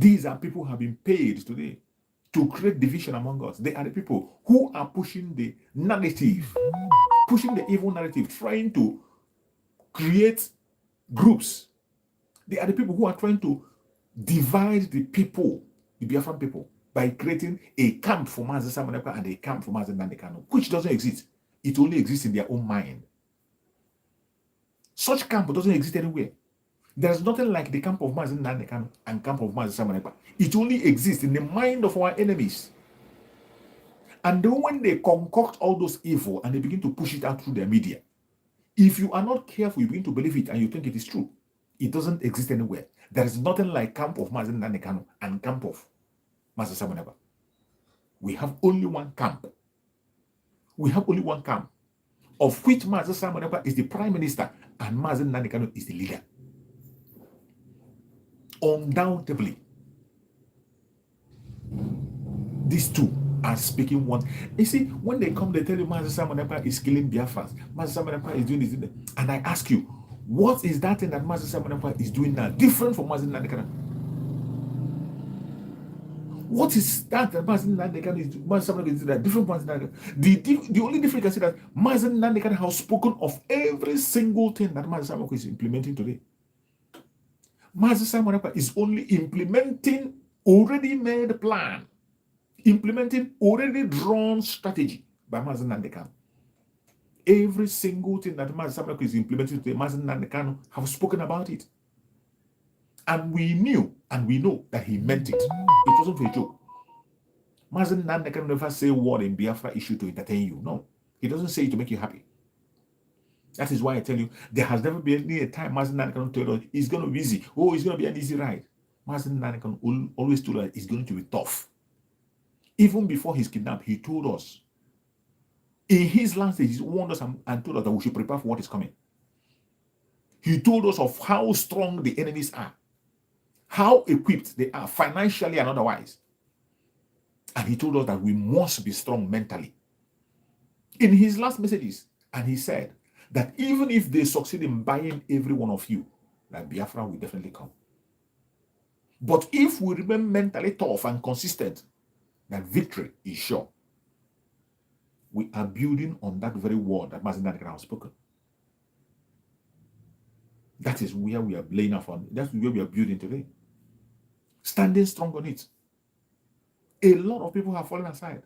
S1: These are people who have been paid today to create division among us. They are the people who are pushing the narrative, pushing the evil narrative, trying to create groups. They are the people who are trying to divide the people, the Biafran people, by creating a camp for Mazen Simon Ekpa and a camp for Mazen Nnamdi Kanu, which doesn't exist. It only exists in their own mind. Such camp doesn't exist anywhere. There's nothing like the camp of Mazen Nnamdi Kanu and camp of Mazen Simon Ekpa. It only exists in the mind of our enemies. And then when they concoct all those evil and they begin to push it out through their media, if you are not careful, you begin to believe it and you think it is true. It doesn't exist anywhere. There is nothing like camp of Mazen Nnamdi Kanu and camp of Mazen Simon Ekpa. We have only one camp. We have only one camp, of which Mazen Simon Ekpa is the prime minister and Mazen Nnamdi Kanu is the leader. Undoubtedly, these two are speaking one. You see, when they come, they tell you Mazen Simon Ekpa is killing Biafrans. Mazen Simon Ekpa is doing this. And I ask you, what is that thing that Mazen Simon Ekpa is doing now different from Mazen Nnamdi Kanu? What is that Mazen Nnamdi Kanu is doing? Mazen Simon Ekpa is doing that different from Mazen Nnamdi Kanu? The only difference you can see that Mazen Nnamdi Kanu has spoken of every single thing that Mazen Simon Ekpa is implementing today. Mazen Simon Ekpa is only implementing already made plan, implementing already drawn strategy by Mazen Nnamdi Kanu. Every single thing that Mazen Simon Ekpa is implementing today, Mazen Nnamdi Kanu have spoken about it. And we knew and we know that he meant it. It wasn't for a joke. Mazen Nnamdi Kanu never say a word in Biafra issue to entertain you. No. He doesn't say it to make you happy. That is why I tell you, there has never been a time Mazen Nnamdi Kanu told us it's going to be easy. Oh, it's going to be an easy ride. Mazen Nnamdi Kanu always told us it's going to be tough. Even before his kidnapping, he told us In his last days, he warned us and told us that we should prepare for what is coming. He told us of how strong the enemies are, how equipped they are financially and otherwise. And he told us that we must be strong mentally. In his last messages, and he said that even if they succeed in buying every one of you, that Biafra will definitely come. But if we remain mentally tough and consistent, that victory is sure. We are building on that very word that Master Nandekano has spoken. That is where we are laying off on. That's where we are building today. Standing strong on it. A lot of people have fallen aside,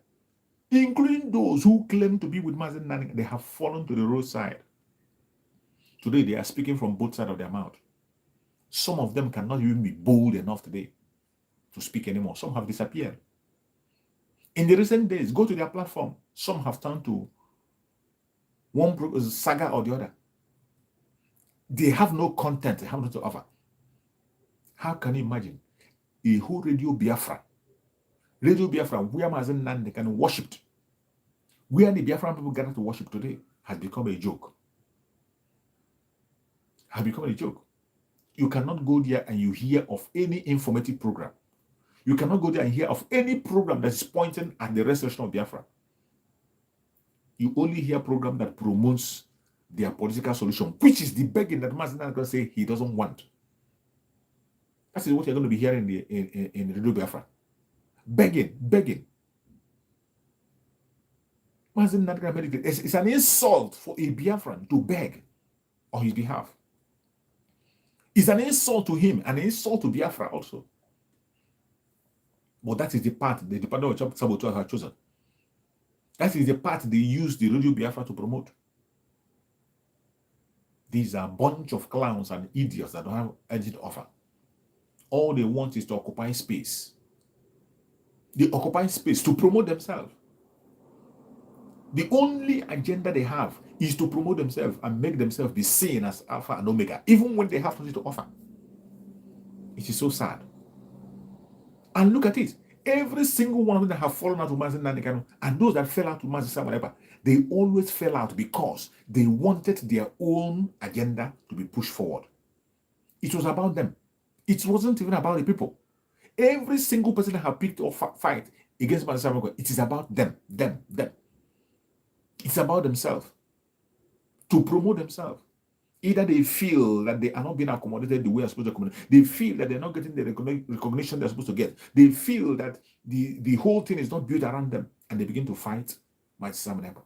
S1: including those who claim to be with Master Nandekano. They have fallen to the roadside. Today, they are speaking from both sides of their mouth. Some of them cannot even be bold enough today to speak anymore. Some have disappeared. In the recent days, go to their platform. Some have turned to one saga or the other. They have no content, they have nothing to offer. How can you imagine a whole Radio Biafra, where Mazen Nandekano worshipped, where the Biafran people gather to worship today, has become a joke. Has become a joke. You cannot go there and you hear of any informative program. You cannot go there and hear of any program that is pointing at the restoration of Biafra. You only hear a program that promotes their political solution, which is the begging that Mazen is going to say he doesn't want. That is what you're going to be hearing in Radio Biafra. Begging. Mazen Nandekano, it's an insult for a Biafran to beg on his behalf. It's an insult to him, an insult to Biafra also. But that is the path the Department of Saboteurs have chosen. That is the path they use the Radio Biafra to promote. These are a bunch of clowns and idiots that don't have anything to offer. All they want is to occupy space. They occupy space to promote themselves. The only agenda they have is to promote themselves and make themselves be seen as Alpha and Omega, even when they have nothing to offer. It is so sad. And look at it. Every single one of them that have fallen out with Mazen Nandekano and those that fell out with Mazen Samareba, they always fell out because they wanted their own agenda to be pushed forward. It was about them. It wasn't even about the people. Every single person that have picked or fight against Mazen Samareba, it is about them. It's about themselves. To promote themselves. Either they feel that they are not being accommodated the way they're supposed to accommodate. They feel that they're not getting the recognition they're supposed to get. They feel that the whole thing is not built around them. And they begin to fight my Samaneba.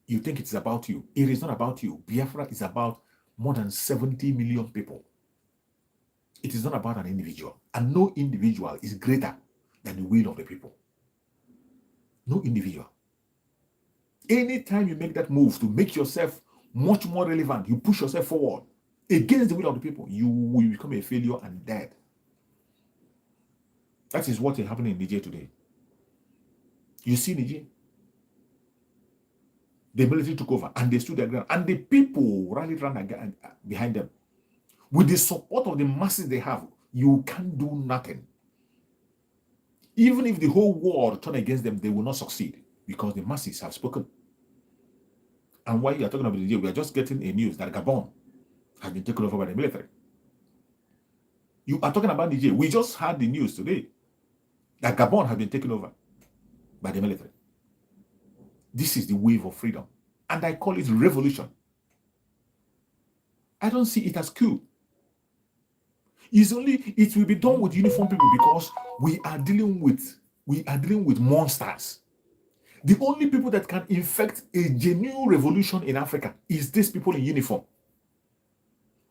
S1: You think it's about you. It is not about you. Biafra is about more than 70 million people. It is not about an individual. And no individual is greater than the will of the people. No individual. Anytime you make that move to make yourself much more relevant, you push yourself forward against the will of the people, you will become a failure and dead. That is what is happening in Niger today. You see Niger? The military took over and they stood their ground, and the people rallied around behind them. With the support of the masses they have, you can't do nothing. Even if the whole world turn against them, they will not succeed because the masses have spoken. And while you are talking about Niger, we are just getting a news that Gabon has been taken over by the military. You are talking about Niger. We just had the news today that Gabon has been taken over by the military. This is the wave of freedom. And I call it revolution. I don't see it as coup. It will be done with uniform people because we are dealing with monsters. The only people that can infect a genuine revolution in Africa is these people in uniform.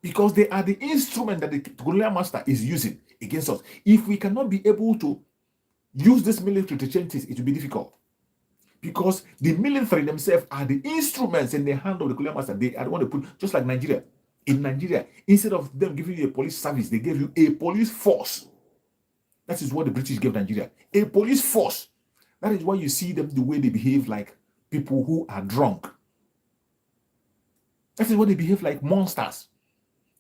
S1: Because they are the instrument that the colonial master is using against us. If we cannot be able to use this military to change things, it will be difficult. Because the military themselves are the instruments in the hand of the colonial master. They are the one to put, just like Nigeria. In Nigeria, instead of them giving you a police service, they gave you a police force. That is what the British gave Nigeria. A police force. That is why you see them the way they behave like people who are drunk. That is why they behave like monsters.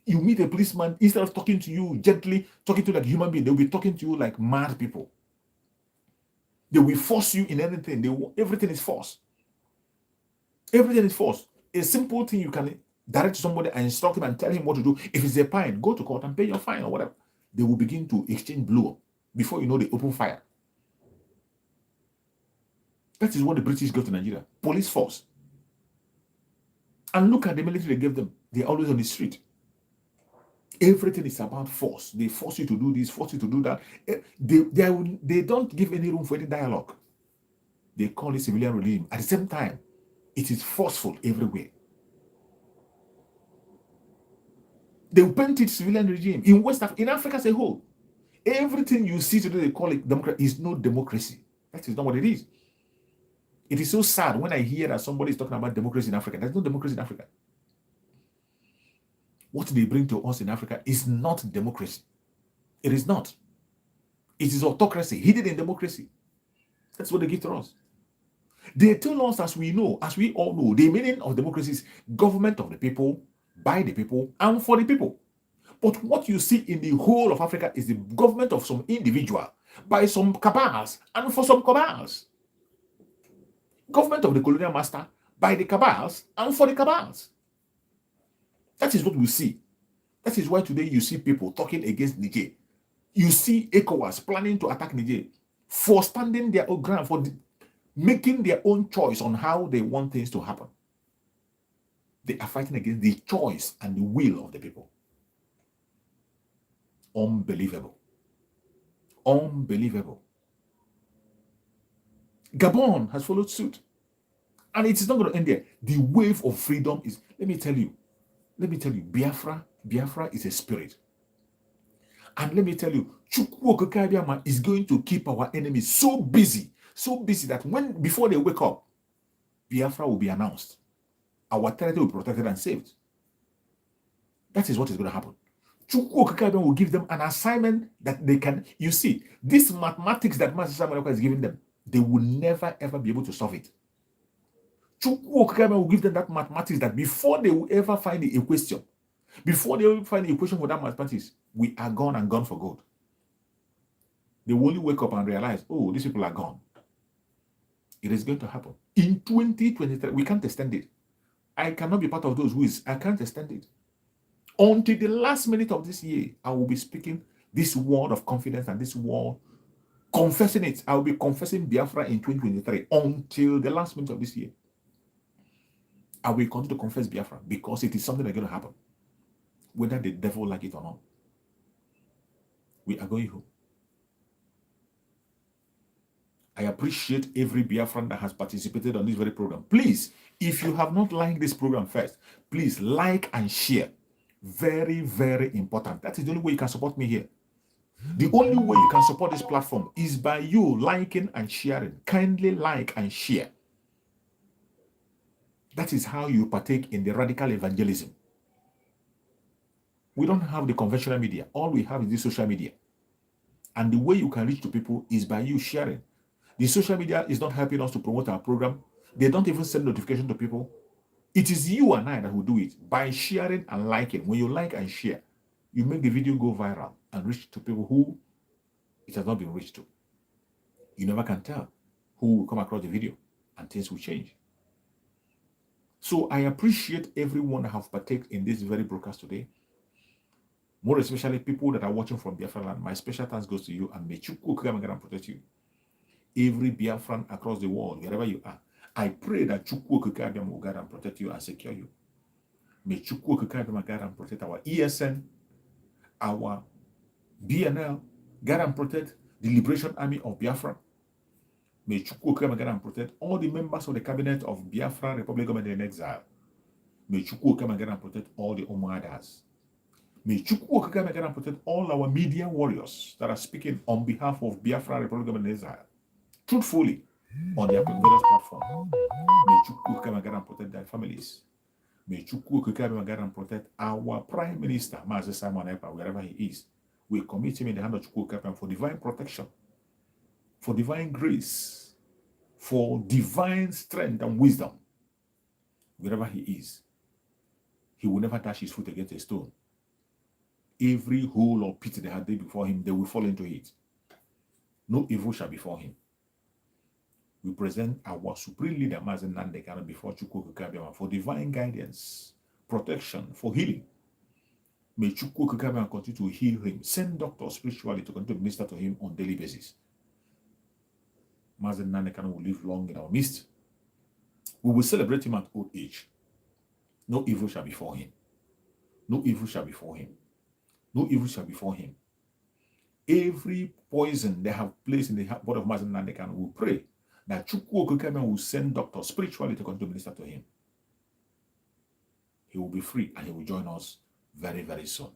S1: You meet a policeman, instead of talking to you gently, talking to you like a human being, they'll be talking to you like mad people. They will force you in anything. Everything is force. Everything is force. A simple thing you can direct somebody and instruct him and tell him what to do. If it's a fine, go to court and pay your fine or whatever. They will begin to exchange blow. Before you know, they open fire. That is what the British gave to Nigeria. Police force. And look at the military they gave them. They're always on the street. Everything is about force. They force you to do this, force you to do that. They don't give any room for any dialogue. They call it civilian regime. At the same time, it is forceful everywhere. They will paint it civilian regime. In Africa as a whole, everything you see today, they call it democracy, is no democracy. That is not what it is. It is so sad when I hear that somebody is talking about democracy in Africa. There's no democracy in Africa. What they bring to us in Africa is not democracy. It is not. It is autocracy, hidden in democracy. That's what they give to us. They tell us, as we all know, the meaning of democracy is government of the people, by the people, and for the people. But what you see in the whole of Africa is the government of some individual, by some cabals, and for some cabals. Government of the colonial master, by the cabals, and for the cabals. That is what we see. That is why today you see people talking against Niger. You see ECOWAS planning to attack Niger for standing their own ground, for making their own choice on how they want things to happen. They are fighting against the choice and the will of the people. Unbelievable. Unbelievable. Gabon has followed suit. And it is not going to end there. The wave of freedom is, let me tell you, Biafra is a spirit. And let me tell you, Chukwu Okike Abiama is going to keep our enemies so busy that before they wake up, Biafra will be announced. Our territory will be protected and saved. That is what is going to happen. Chukwu Okike Abiama will give them an assignment that they can, you see, this mathematics that Master Samuel is giving them, they will never ever be able to solve it. Chukwu Okike Abiama will give them that mathematics that before they will ever find a question, before they will find a equation for that mathematics, we are gone and gone for good. They will only wake up and realize, oh, these people are gone. It is going to happen. In 2023, we can't extend it. I cannot be part of those I can't extend it. Until the last minute of this year, I will be speaking this word of confidence and this word, confessing it. I will be confessing Biafra in 2023 until the last minute of this year. I will continue to confess Biafra because it is something that's going to happen. Whether the devil like it or not. We are going home. I appreciate every Biafran that has participated on this very program. Please, if you have not liked this program first, please like and share. Very, very important. That is the only way you can support me here. The only way you can support this platform is by you liking and sharing. Kindly like and share. That is how you partake in the radical evangelism. We don't have the conventional media. All we have is the social media. And the way you can reach to people is by you sharing. The social media is not helping us to promote our program. They don't even send notification to people. It is you and I that will do it by sharing and liking. When you like and share, you make the video go viral and reach to people who it has not been reached to. You never can tell who will come across the video and things will change. So I appreciate everyone that have partaken in this very broadcast today. More especially people that are watching from Biafra land. My special thanks goes to you, and may Chukwu Okike Abiama protect you. Every Biafran across the world, wherever you are, I pray that Chukwu Okike Abiama will guide and protect you and secure you. May Chukwu Okike Abiama guide and protect our ESN, our BNL, guide and protect the Liberation Army of Biafra. May Chukwu Okike Abiama guide and protect all the members of the cabinet of Biafra Republic Government in Exile. May Chukwu Okike Abiama guide and protect all the Omoadas. May Chukwu Okike Abiama guide and protect all our media warriors that are speaking on behalf of Biafra Republic Government in Exile, truthfully, on their various platforms. May Chukwu Okike Abiama guide and protect their families. May Chukwu Okike Abiama guide and protect our Prime Minister, Mazi Simon Ekpa, wherever he is. We commit him in the hand of Chukwu Okike Abiama for divine protection, for divine grace, for divine strength and wisdom. Wherever he is, he will never dash his foot against a stone. Every hole or pit they had dig before him, they will fall into it. No evil shall befall him. we present our supreme leader, Mazen Nandekano, before Chukwu Kabiama for divine guidance, protection, for healing. May Chukwu Kabiama continue to heal him. Send doctors spiritually to continue to minister to him on daily basis. Mazen Nandekano will live long in our midst. We will celebrate him at old age. No evil shall befall him. No evil shall befall him. No evil shall befall him. Every poison they have placed in the body of Mazen Nandekano, we pray that Chukwu Okukame will send doctors spiritually to continue to minister to him. He will be free and he will join us very, very soon.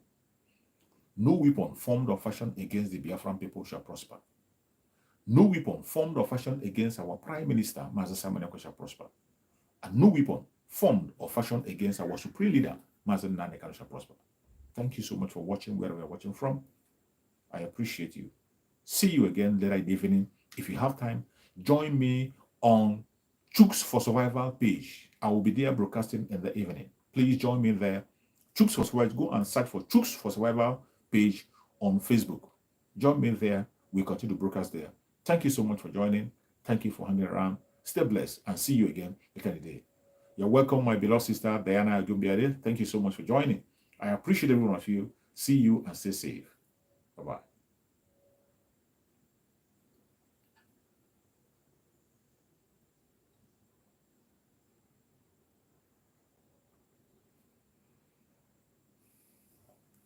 S1: No weapon formed or fashioned against the Biafran people shall prosper. No weapon formed or fashioned against our Prime Minister, Mazen Samaneko, shall prosper. And no weapon formed or fashioned against our Supreme Leader, Mazen Nandekano, shall prosper. Thank you so much for watching wherever you're watching from. I appreciate you. See you again later in the evening. If you have time, join me on Chooks for Survival page. I will be there broadcasting in the evening. Please join me there. Chooks for Survival. Go and search for Chooks for Survival page on Facebook. Join me there. We continue to broadcast there. Thank you so much for joining. Thank you for hanging around. Stay blessed and see you again later in the day. You're welcome, my beloved sister Diana Agumbiade. Thank you so much for joining. I appreciate every one of you. See you and stay safe. Bye-bye.